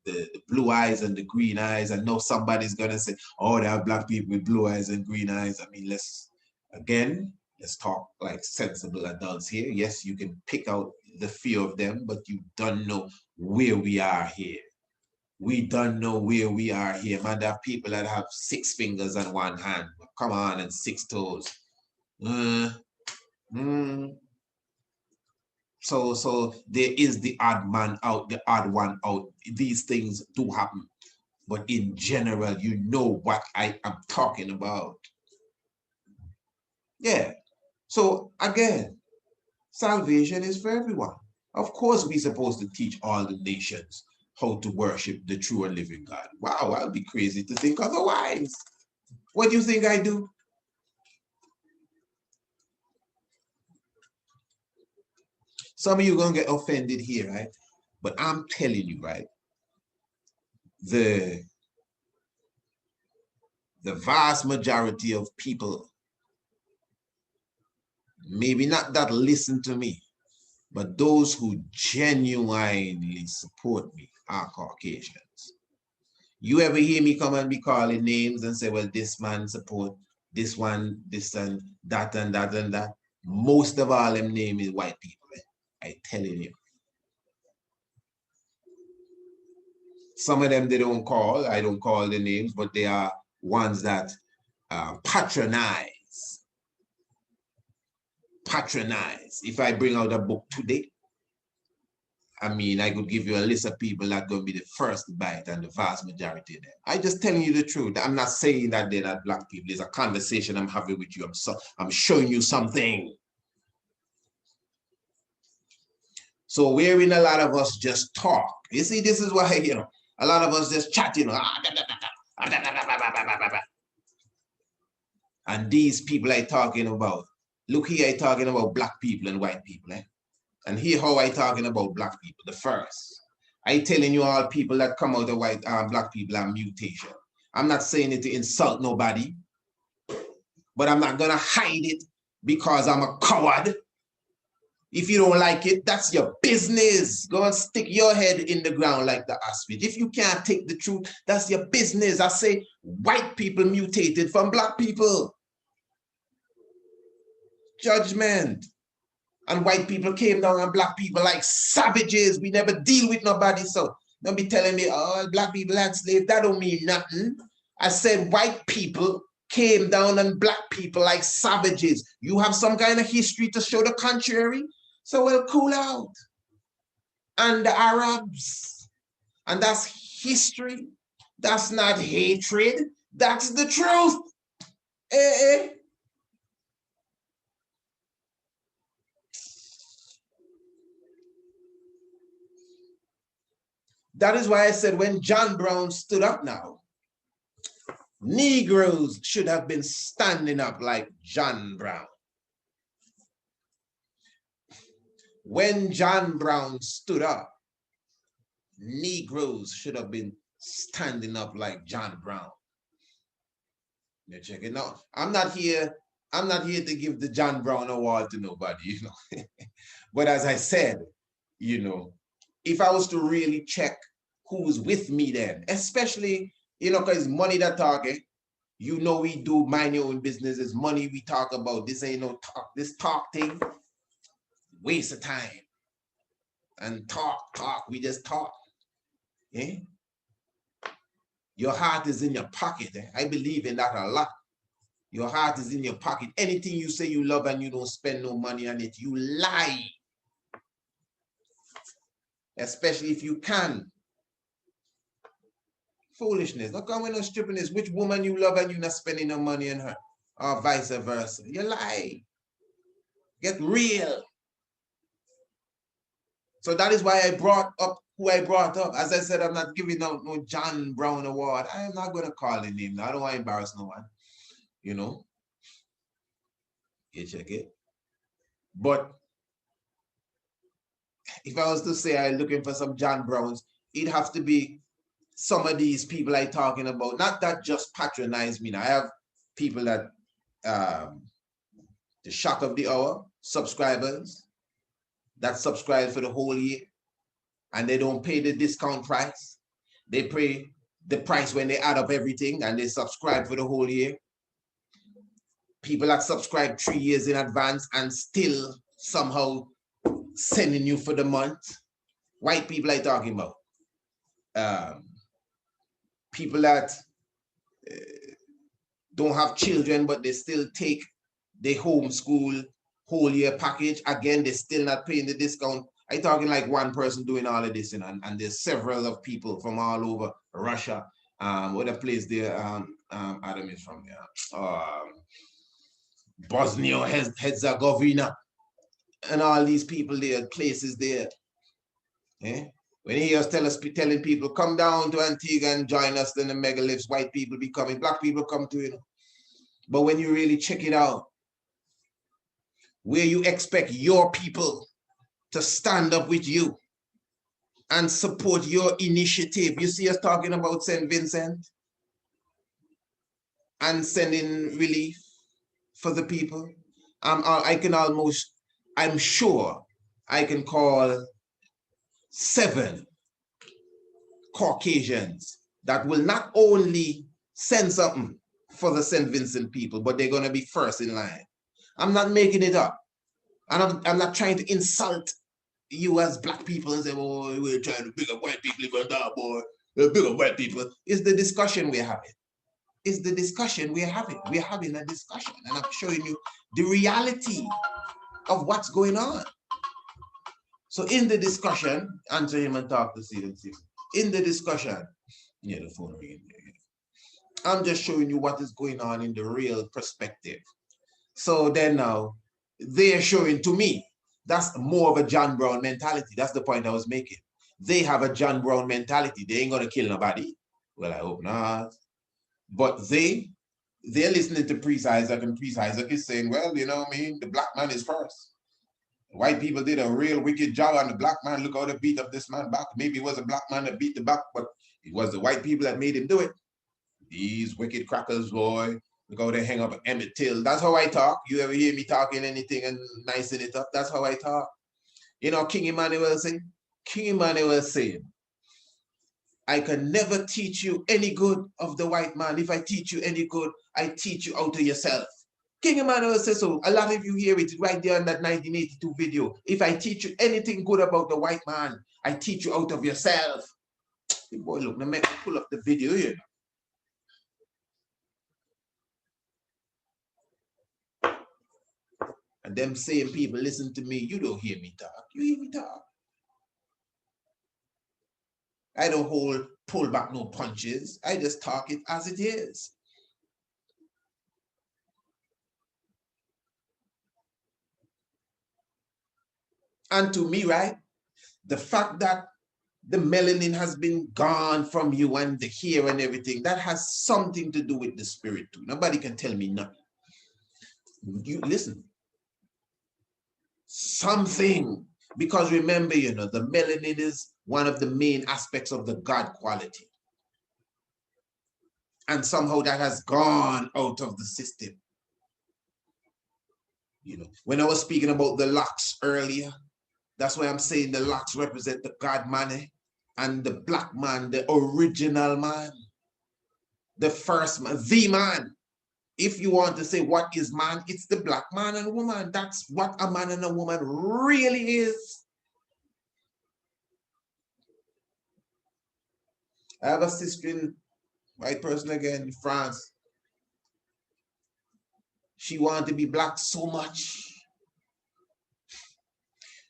the blue eyes and the green eyes. I know somebody's gonna say, oh, there are black people with blue eyes and green eyes. I mean, let's talk like sensible adults here. Yes, you can pick out the few of them, but you don't know where we are here. We don't know where we are here. Man, there are people that have 6 fingers on one hand. Come on, and 6 toes. So there is the odd man out, the odd one out. These things do happen. But in general, you know what I am talking about. Yeah. So again, salvation is for everyone. Of course, we're supposed to teach all the nations how to worship the true and living God. Wow, I'll be crazy to think otherwise. What do you think I do? Some of you are going to get offended here, right? But I'm telling you, right? The vast majority of people, maybe not that listen to me, but those who genuinely support me are Caucasians. You ever hear me come and be calling names and say, well, this man support this one, this and that and that and that? Most of all them name is white people. I telling you. Some of them they don't call. I don't call the names, but they are ones that patronize. Patronize. If I bring out a book today, I mean, I could give you a list of people that are going to be the first to buy it, and the vast majority of them. I'm just telling you the truth. I'm not saying that they're not black people. It's a conversation I'm having with you. I'm showing you something. So wherein a lot of us just talk. You see, this is why, you know, a lot of us just chat, you know. And these people I talking about, look here, I talking about black people and white people, eh? And here how I talking about black people, the first. I telling you all people that come out of white black people are mutation. I'm not saying it to insult nobody, but I'm not gonna hide it because I'm a coward. If you don't like it, that's your business. Go and stick your head in the ground like the ostrich. If you can't take the truth, that's your business. I say white people mutated from black people. Judgment. And white people came down on black people like savages. We never deal with nobody. So don't be telling me, oh, black people had slaves. That don't mean nothing. I said white people came down on black people like savages. You have some kind of history to show the contrary? So we'll cool out. And the Arabs. And that's history. That's not hatred. That's the truth. That is why I said when John Brown stood up now, Negroes should have been standing up like John Brown. When John Brown stood up, Negroes should have been standing up like John Brown. You check it out. I'm not here to give the John Brown award to nobody, you know. But as I said, you know, if I was to really check who's with me then, especially, you know, because money that talking, you know, we do mind your own business. It's money we talk about. This ain't no talk. This talk thing, waste of time. And talk, we just talk. Eh? Your heart is in your pocket. Eh? I believe in that a lot. Your heart is in your pocket. Anything you say you love and you don't spend no money on it, you lie. Especially if you can. Foolishness. Don't come with no stupidness. Which woman you love and you're not spending no money on her? Or vice versa. You lie. Get real. So that is why I brought up who I brought up. As I said, I'm not giving out no John Brown award. I am not going to call his name. I don't want to embarrass no one. You know? You check it. But if I was to say I'm looking for some John Browns, it'd have to be some of these people I'm talking about. Not that just patronize me. Now, I have people that, the shock of the hour, subscribers, that subscribe for the whole year, and they don't pay the discount price. They pay the price when they add up everything, and they subscribe for the whole year. People that subscribe 3 years in advance and still somehow sending you for the month. White people I'm talking about. People that don't have children, but they still take they homeschool whole year package. Again, they're still not paying the discount. I'm talking like one person doing all of this, and there's several of people from all over Russia. What a place there, Adam is from there. Bosnia Herzegovina, and all these people there, places there. Eh? When he was telling people, come down to Antigua and join us, then the megaliths, white people be coming, black people come to it. But when you really check it out, where you expect your people to stand up with you and support your initiative. You see us talking about St. Vincent and sending relief for the people. I'm sure I can call 7 Caucasians that will not only send something for the St. Vincent people, but they're going to be first in line. I'm not making it up. And I'm not trying to insult you as black people and say, oh, we're trying to big up white people, even that boy, big up white people. It's the discussion we're having. It's the discussion we're having. We're having a discussion, and I'm showing you the reality of what's going on. So in the discussion, answer him and talk to Stephen. In the discussion, yeah, the phone ringing. I'm just showing you what is going on in the real perspective. So then now, they're showing to me, that's more of a John Brown mentality. That's the point I was making. They have a John Brown mentality. They ain't gonna kill nobody. Well, I hope not. But they're listening to Priest Isaac, and Priest Isaac is saying, well, you know what I mean? The black man is first. White people did a real wicked job on the black man. Look how they beat up this man back. Maybe it was a black man that beat the back, but it was the white people that made him do it. These wicked crackers, boy. Look how they hang up Emmett Till. That's how I talk. You ever hear me talking anything and nicing it up? That's how I talk. You know, King Emmanuel saying? King Emmanuel saying, I can never teach you any good of the white man. If I teach you any good, I teach you out of yourself. King Emmanuel says so. A lot of you hear it right there in that 1982 video. If I teach you anything good about the white man, I teach you out of yourself. Boy, look, now make me pull up the video here. And them same people listen to me. You don't hear me talk. You hear me talk. I don't pull back no punches. I just talk it as it is. And to me, right, the fact that the melanin has been gone from you and the hair and everything, that has something to do with the spirit too. Nobody can tell me nothing. You listen. Something. Because remember, you know, the melanin is one of the main aspects of the God quality. And somehow that has gone out of the system. You know, when I was speaking about the locks earlier, that's why I'm saying the locks represent the God man, and the black man, the original man, the first man, the man. If you want to say what is man, it's the black man and woman. That's what a man and a woman really is. I have a sister in, white person again, in France. She wanted to be black so much.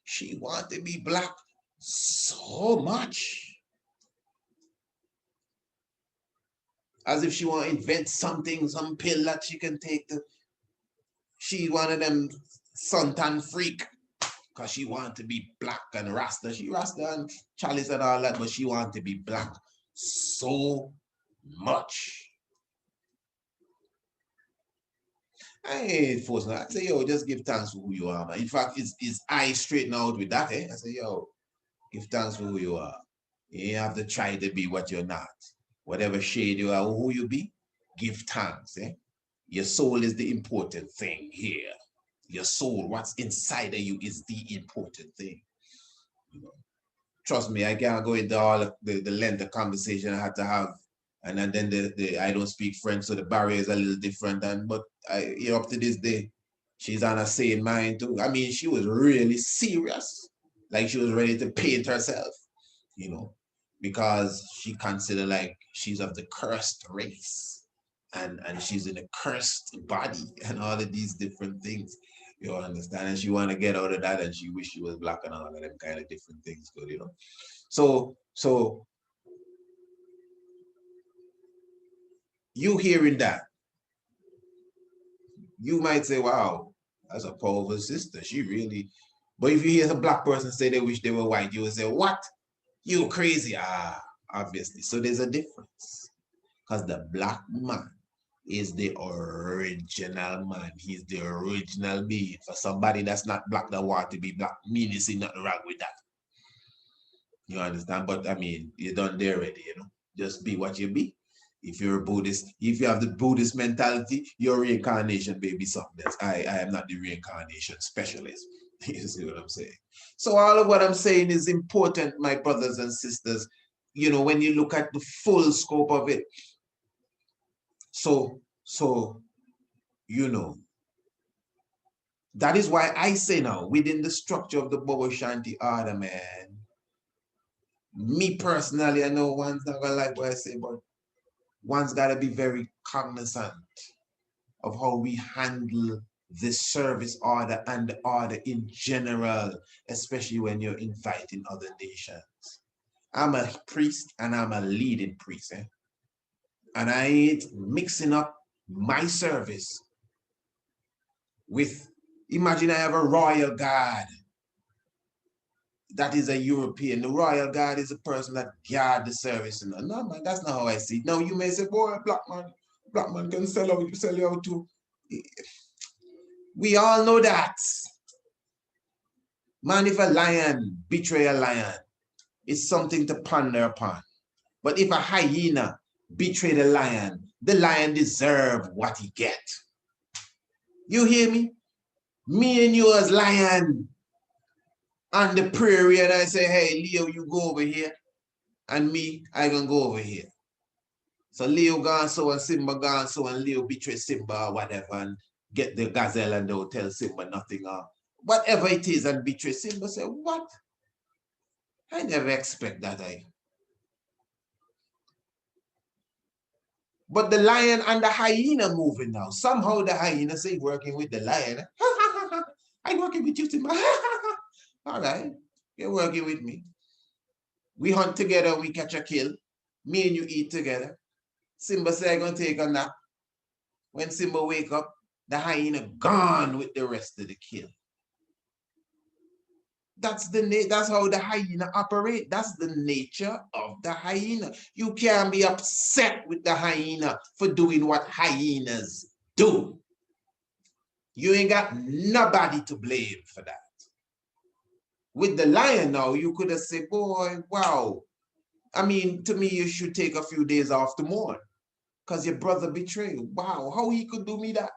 She wanted to be black so much. As if she want to invent something, some pill that she can take. She one of them suntan freak. Because she wanted to be black and Rasta. She Rasta and Chalice and all that, but she wanted to be black so much. I ain't forcing her. I say, yo, just give thanks for who you are, man. In fact, it's I straighten out with that, eh? I say, yo, give thanks for who you are. You have to try to be what you're not. Whatever shade you are, who you be, give thanks, eh? Your soul is the important thing here. Your soul, what's inside of you is the important thing. You know? Trust me, I can't go into all the length of conversation I had to have. And then I don't speak French, so the barrier is a little different. But up to this day, she's on a sane mind too. I mean, she was really serious. Like she was ready to paint herself, you know, because she considered like she's of the cursed race. and she's in a cursed body and all of these different things. You understand? And she want to get out of that, and she wish she was black and all of them kind of different things, good, you know. So you hearing that, you might say, wow, that's a powerful sister. She really, but if you hear a black person say they wish they were white, you will say, what? You crazy. Ah, obviously. So there's a difference. Because the black man is the original man. He's the original being. For somebody that's not black that want to be black, mean you see nothing wrong with that. You understand? But I mean, you're done there already, you know. Just be what you be. If you're a Buddhist, if you have the Buddhist mentality, your reincarnation may be something else. I am not the reincarnation specialist. You see what I'm saying? So all of what I'm saying is important, my brothers and sisters, you know, when you look at the full scope of it. So, you know, that is why I say now, within the structure of the Bobo Shanti order, man, me personally, I know one's not gonna like what I say, but one's gotta be very cognizant of how we handle the service order and the order in general, especially when you're inviting other nations. I'm a priest and I'm a leading priest, eh? And I ain't mixing up my service with, imagine I have a royal guard that is a European. The royal guard is a person that guard the service. No, man, that's not how I see it. Now you may say, boy, black man can sell you out too. We all know that. Man, if a lion betray a lion, it's something to ponder upon. But if a hyena betray the lion deserve what he get. You hear me? Me and you as lion on the prairie, and I say, hey, Leo, you go over here. And me, I gonna go over here. So Leo gone so and Simba gone so, and Leo betray Simba or whatever, and get the gazelle and they'll tell Simba nothing or whatever it is and betray Simba. Say, what? I never expect that. But the lion and the hyena moving now. Somehow the hyena say working with the lion. I'm working with you, Simba. All right, you're working with me. We hunt together, we catch a kill. Me and you eat together. Simba say I'm gonna take a nap. When Simba wake up, the hyena gone with the rest of the kill. That's how the hyena operate. That's the nature of the hyena. You can't be upset with the hyena for doing what hyenas do. You ain't got nobody to blame for that. With the lion now, you could have said, boy, wow. I mean, to me, you should take a few days off to mourn because your brother betrayed you. Wow, how he could do me that?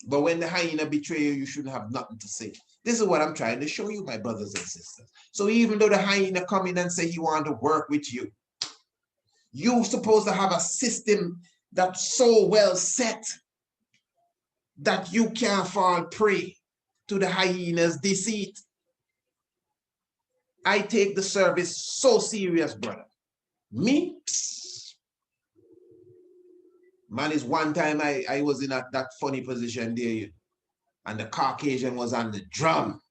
But when the hyena betray you, you shouldn't have nothing to say. This is what I'm trying to show you, my brothers and sisters. So even though the hyena come in and say he want to work with you, you're supposed to have a system that's so well set that you can't fall prey to the hyena's deceit. I take the service so serious, brother. Me? Man, is one time I was in that funny position there, and the Caucasian was on the drum.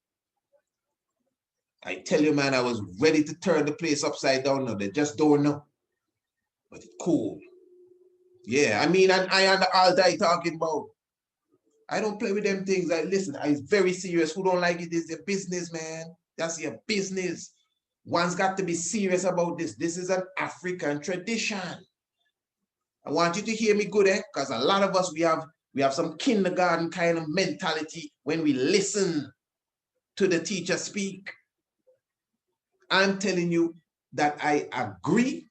I tell you, man, I was ready to turn the place upside down now. They just don't know. But it's cool. Yeah, I mean, and I on the altar talking about, I don't play with them things. Listen, I'm very serious. Who don't like it is your business, man. That's your business. One's got to be serious about this. This is an African tradition. I want you to hear me good, eh? Because a lot of us, we have some kindergarten kind of mentality when we listen to the teacher speak. I'm telling you that I agree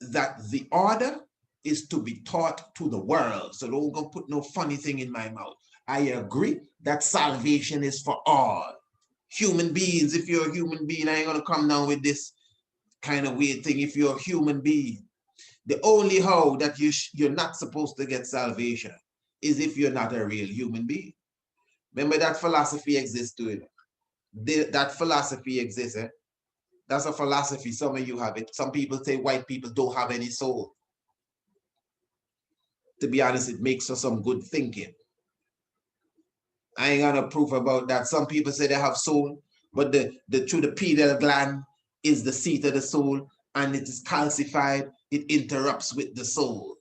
that the order is to be taught to the world. So don't go put no funny thing in my mouth. I agree that salvation is for all human beings. If you're a human being, I ain't gonna come down with this kind of weird thing. If you're a human being, the only how that you're not supposed to get salvation is if you're not a real human being. Remember that philosophy exists too. That philosophy exists. Eh? That's a philosophy. Some of you have it. Some people say white people don't have any soul. to be honest, it makes for some good thinking. I ain't got no proof about that. Some people say they have soul, but through the pineal gland is the seat of the soul, and it is calcified. It interrupts with the soul.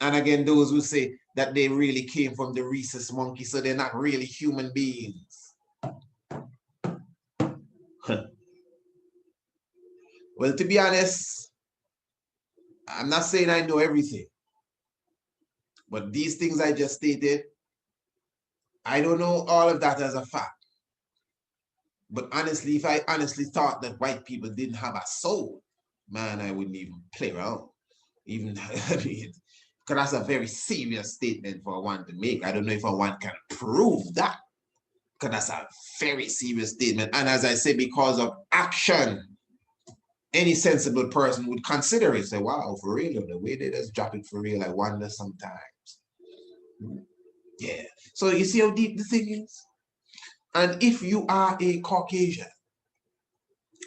And again, those who say that they really came from the rhesus monkey, so they're not really human beings. Well, to be honest, I'm not saying I know everything, but these things I just stated, I don't know all of that as a fact. But honestly, if I honestly thought that white people didn't have a soul, man, I wouldn't even play around. Even, I mean, because that's a very serious statement for one to make. I don't know if one can prove that, because that's a very serious statement. And as I say, because of action, any sensible person would consider it. Say, wow, for real, the way they just drop it for real, I wonder sometimes. Yeah. So you see how deep the thing is? And if you are a Caucasian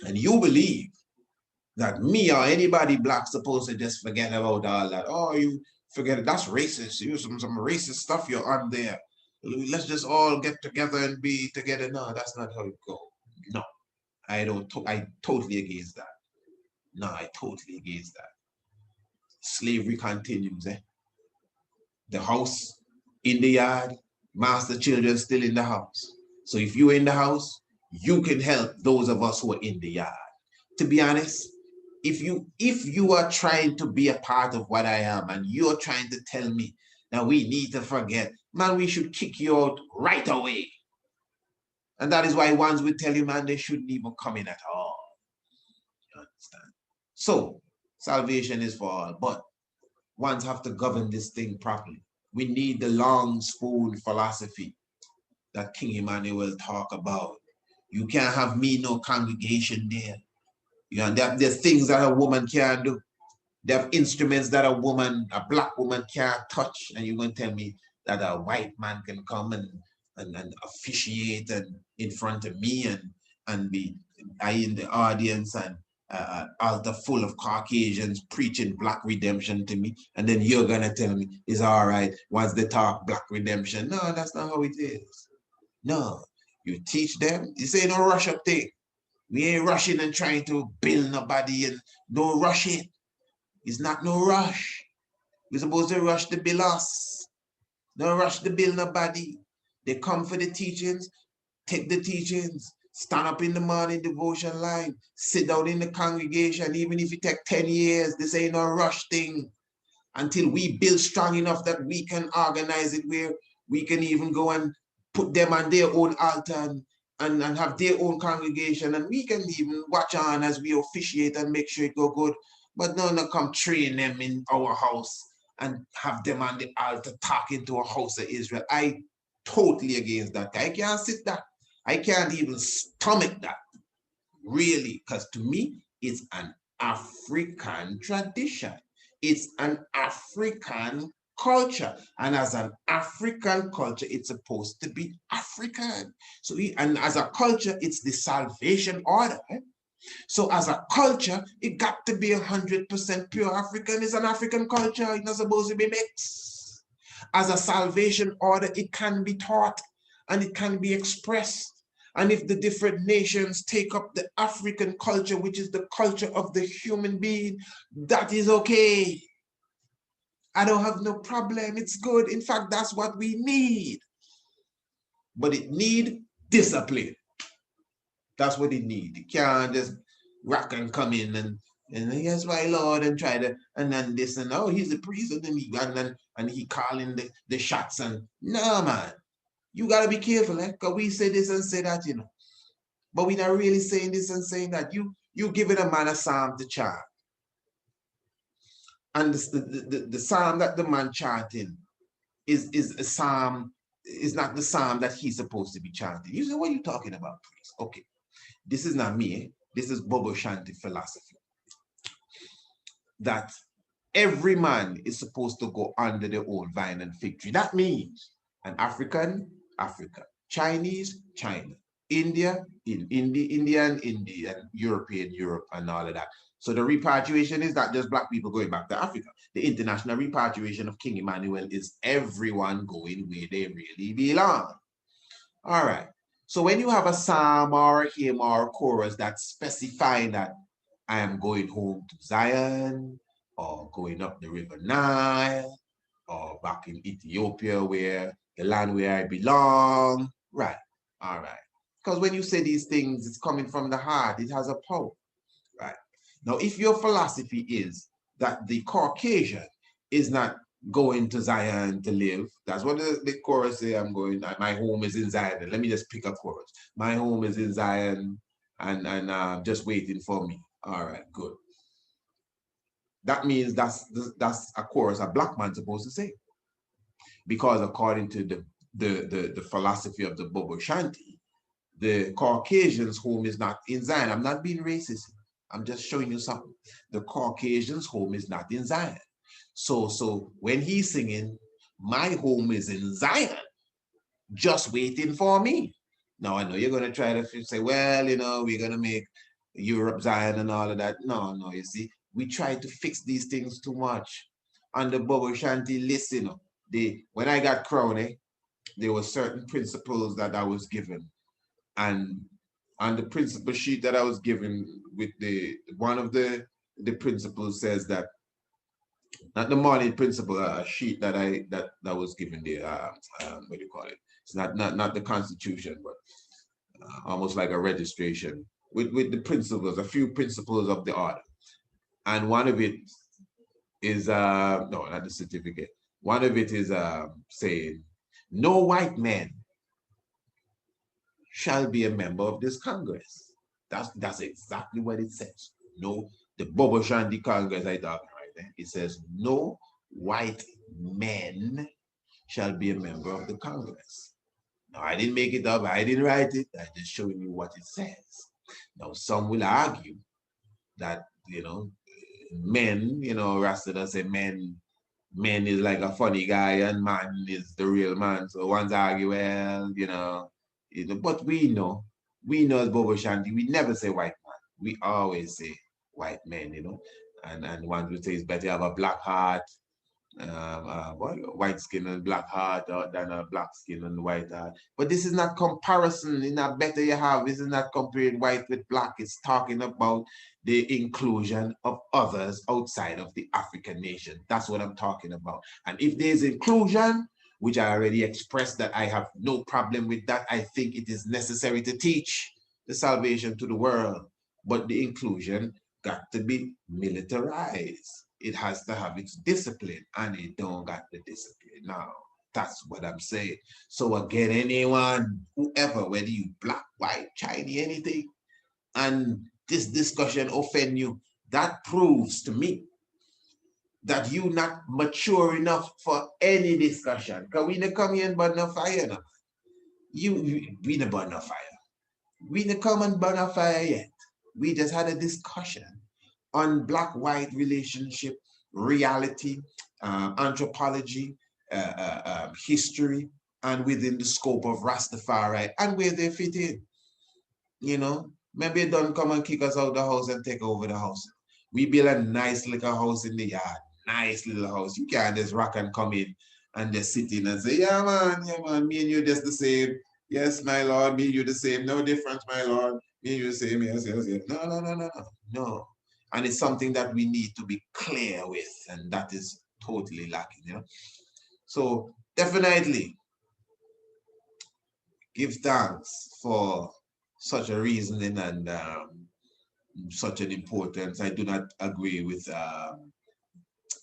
and you believe that me or anybody black supposed to just forget about all that, oh, you forget it, that's racist. You some racist stuff you're on there. Let's just all get together and be together. No, that's not how it goes. No, I totally against that. No, I totally against that. Slavery continues. The house in the yard, master children still in the house. So if you're in the house, you can help those of us who are in the yard. To be honest, if you are trying to be a part of what I am and you're trying to tell me that we need to forget, man, we should kick you out right away. And that is why ones would tell you, man, they shouldn't even come in at all. You understand? So salvation is for all, but ones have to govern this thing properly. We need the long spoon philosophy that King Emmanuel talk about. You can't have me no congregation there. You know, there's things that a woman can't do. They have instruments that a black woman can't touch, and you're going to tell me that a white man can come and officiate in front of me and be in the audience and altar full of Caucasians preaching black redemption to me, and then you're going to tell me it's all right once they talk black redemption. No, that's not how it is. No, you teach them. This ain't no rush up thing. We ain't rushing and trying to build nobody, and don't rush it. It's not no rush. We're supposed to rush to build us. Don't rush to build nobody. They come for the teachings, take the teachings, stand up in the morning devotion line, sit down in the congregation, even if it take 10 years, this ain't no rush thing. Until we build strong enough that we can organize it where we can even go and put them on their own altar and have their own congregation, and we can even watch on as we officiate and make sure it go good. But no, come train them in our house and have them on the altar talking to a house of Israel. I totally against that. I can't sit that. I can't even stomach that, really, because to me, it's an African tradition. It's an African culture, and as an African culture, it's supposed to be African. So, and as a culture, it's the salvation order. So as a culture, it got to be 100% pure African. It's an African culture. It's not supposed to be mixed. As a salvation order, it can be taught and it can be expressed. And if the different nations take up the African culture, which is the culture of the human being, that is okay. I don't have no problem. It's good. In fact, that's what we need. But it needs discipline. That's what it needs. You can't just rock and come in and yes, my Lord, and try to, and then this and oh, he's a priest, and he calling the shots, and no, man. You gotta be careful, because we say this and say that, but we're not really saying this and saying that. You giving a man a psalm to chant. And the psalm that the man chanting is a psalm, is not the psalm that he's supposed to be chanting. You say, what are you talking about, priest? Okay, this is not me. This is Bobo Shanti philosophy. That every man is supposed to go under their own vine and fig tree. That means an African, Africa, Chinese, China, India, India, and European, Europe, and all of that. So the repatriation is not just black people going back to Africa. The international repatriation of King Emmanuel is everyone going where they really belong. All right. So when you have a psalm or a hymn or a chorus that's specifying that I am going home to Zion, or going up the river Nile, or back in Ethiopia, where the land where I belong, right? All right. Because when you say these things, it's coming from the heart. It has a power, right? Now, if your philosophy is that the Caucasian is not going to Zion to live, that's what the chorus say, I'm going, my home is in Zion. Let me just pick a chorus. My home is in Zion and just waiting for me. All right, good. That means that's a chorus a black man's supposed to say. Because according to the philosophy of the Bobo Shanti, the Caucasian's home is not in Zion. I'm not being racist. I'm just showing you something. The Caucasian's home is not in Zion. So when he's singing, my home is in Zion, just waiting for me. Now, I know you're going to try to say, well, you know, we're going to make Europe Zion and all of that. No, you see, we try to fix these things too much. On the Bobo Shanti, listen, when I got crowned, there were certain principles that I was given. And on the principle sheet that I was given, with one of the principles says that, not the morning principle, a sheet that was given there, what do you call it? It's not the Constitution, but almost like a registration with the principles, a few principles of the order. And one of it is, no, not the certificate. One of it is saying, no white man shall be a member of this Congress. That's exactly what it says. No, the Bobo Shanti Congress I talking right there. It says, no white man shall be a member of the Congress. Now, I didn't make it up. I didn't write it. I'm just showing you what it says. Now, some will argue that, you know, men, you know, Rasta does say men is like a funny guy and man is the real man. So one's argue, well, you know, but we know as Bobo Shanti, we never say white man. We always say white men, you know, and one would say it's better to have a black heart, white skin and black heart than a black skin and white heart. But this is not comparison. It's not better you have. This is not comparing white with black. It's talking about the inclusion of others outside of the African nation. That's what I'm talking about. And if there's inclusion, which I already expressed that I have no problem with that, I think it is necessary to teach the salvation to the world. But the inclusion got to be militarized. It has to have its discipline, and it don't got the discipline now. That's what I'm saying. So again, anyone, whoever, whether you black, white, Chinese, anything, and this discussion offend you, that proves to me that you not mature enough for any discussion. Because we not come here and burn no fire now. We not burn no fire. We not come and burn a fire yet. We just had a discussion on black-white relationship, reality, anthropology, history, and within the scope of Rastafari and where they fit in. You know, maybe don't come and kick us out the house and take over the house. We build a nice little house in the yard, nice little house. You can't just rock and come in and just sit in and say, yeah, man, me and you just the same. Yes, my Lord, me and you the same. No difference, my Lord. Me and you the same. Yes. No. And it's something that we need to be clear with, and that is totally lacking, you know. So definitely give thanks for such a reasoning and such an importance. I do not agree with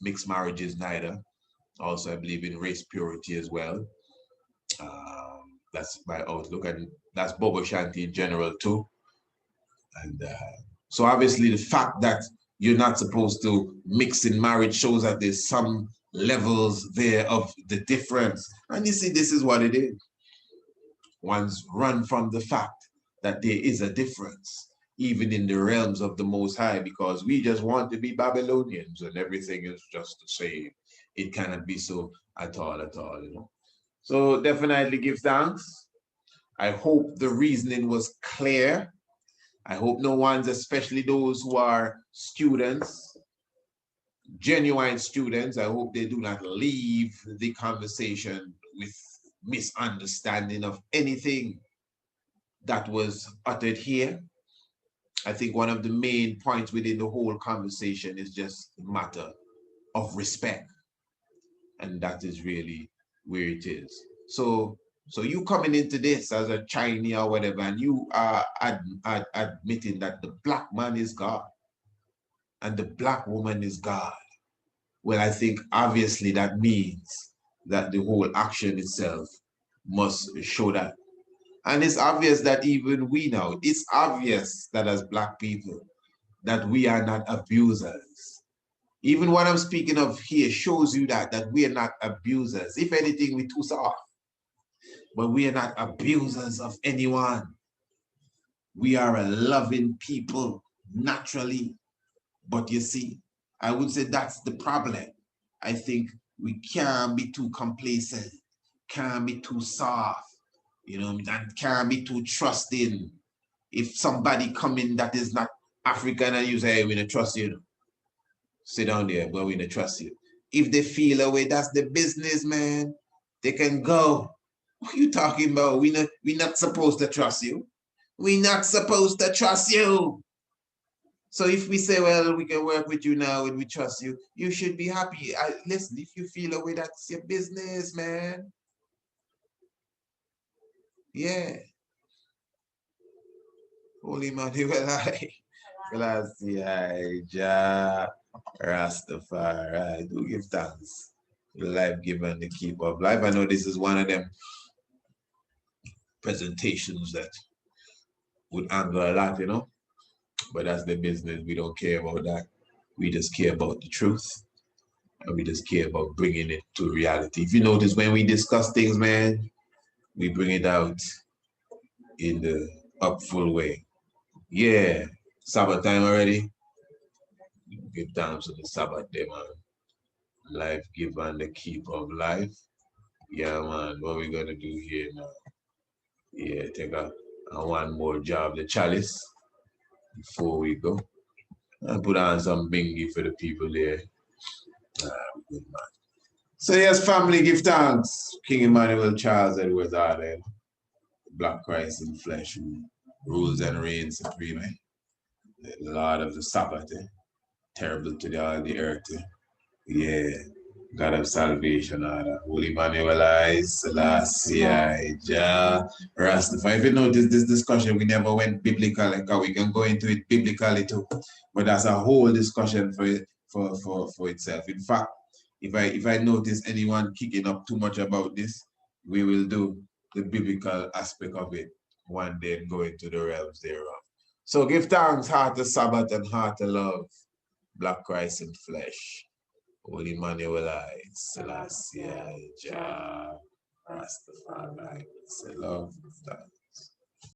mixed marriages neither. Also, I believe in race purity as well. That's my outlook, and that's Bobo Shanti in general too. And so obviously the fact that you're not supposed to mix in marriage shows that there's some levels there of the difference. And you see, this is what it is. One's run from the fact that there is a difference, even in the realms of the Most High, because we just want to be Babylonians and everything is just the same. It cannot be so at all, you know. So definitely give thanks. I hope the reasoning was clear. I hope no one's, especially those who are students, genuine students, I hope they do not leave the conversation with misunderstanding of anything that was uttered here. I think one of the main points within the whole conversation is just a matter of respect. And that is really where it is. So you coming into this as a Chinese or whatever, and you are admitting that the black man is God and the black woman is God. Well, I think obviously that means that the whole action itself must show that. And it's obvious that even we know, it's obvious that as black people, that we are not abusers. Even what I'm speaking of here shows you that we are not abusers. If anything, we're too soft. But we are not abusers of anyone. We are a loving people naturally. But you see, I would say that's the problem. I think we can't be too complacent, can't be too soft, and can't be too trusting. If somebody come in that is not African and you say, hey, we don't trust you, sit down there, but we don't trust you. If they feel away, that's the business, man. They can go. What are you talking about? We're not supposed to trust you. We're not supposed to trust you. So if we say, well, we can work with you now and we trust you, you should be happy. Listen, if you feel away, that's your business, man. Yeah. Holy Manuel, Selassie, Jah, Rastafari. Do give thanks for the life given, the keep of life. I know this is one of them presentations that would anger a lot, but that's the business. We don't care about that. We just care about the truth. And we just care about bringing it to reality. If you notice, when we discuss things, man, we bring it out in the up full way. Yeah, Sabbath time already. Give thanks to the Sabbath day, man. Life given, the keep of life. Yeah, man, what we gonna do here now? Yeah, take a one more job, the Chalice, before we go. And put on some bingy for the people there. Good man. So yes, family, give thanks. King Emmanuel Charles Edwards Arlen, Black Christ in flesh, who rules and reigns supreme, the Lord of the Sabbath, terrible to the earth. Yeah, God of salvation, Holy Emmanuel, Selassie, Jah, Rastafari. If you notice this discussion, we never went biblical, like we can go into it biblically too, but that's a whole discussion for itself. In fact, if I notice anyone kicking up too much about this, we will do the biblical aspect of it one day and go into the realms thereof. So give thanks, heart of Sabbath and heart of love, Black Christ in flesh. Holy Emmanuel, Selassie, Jah, Rastafari. Say love.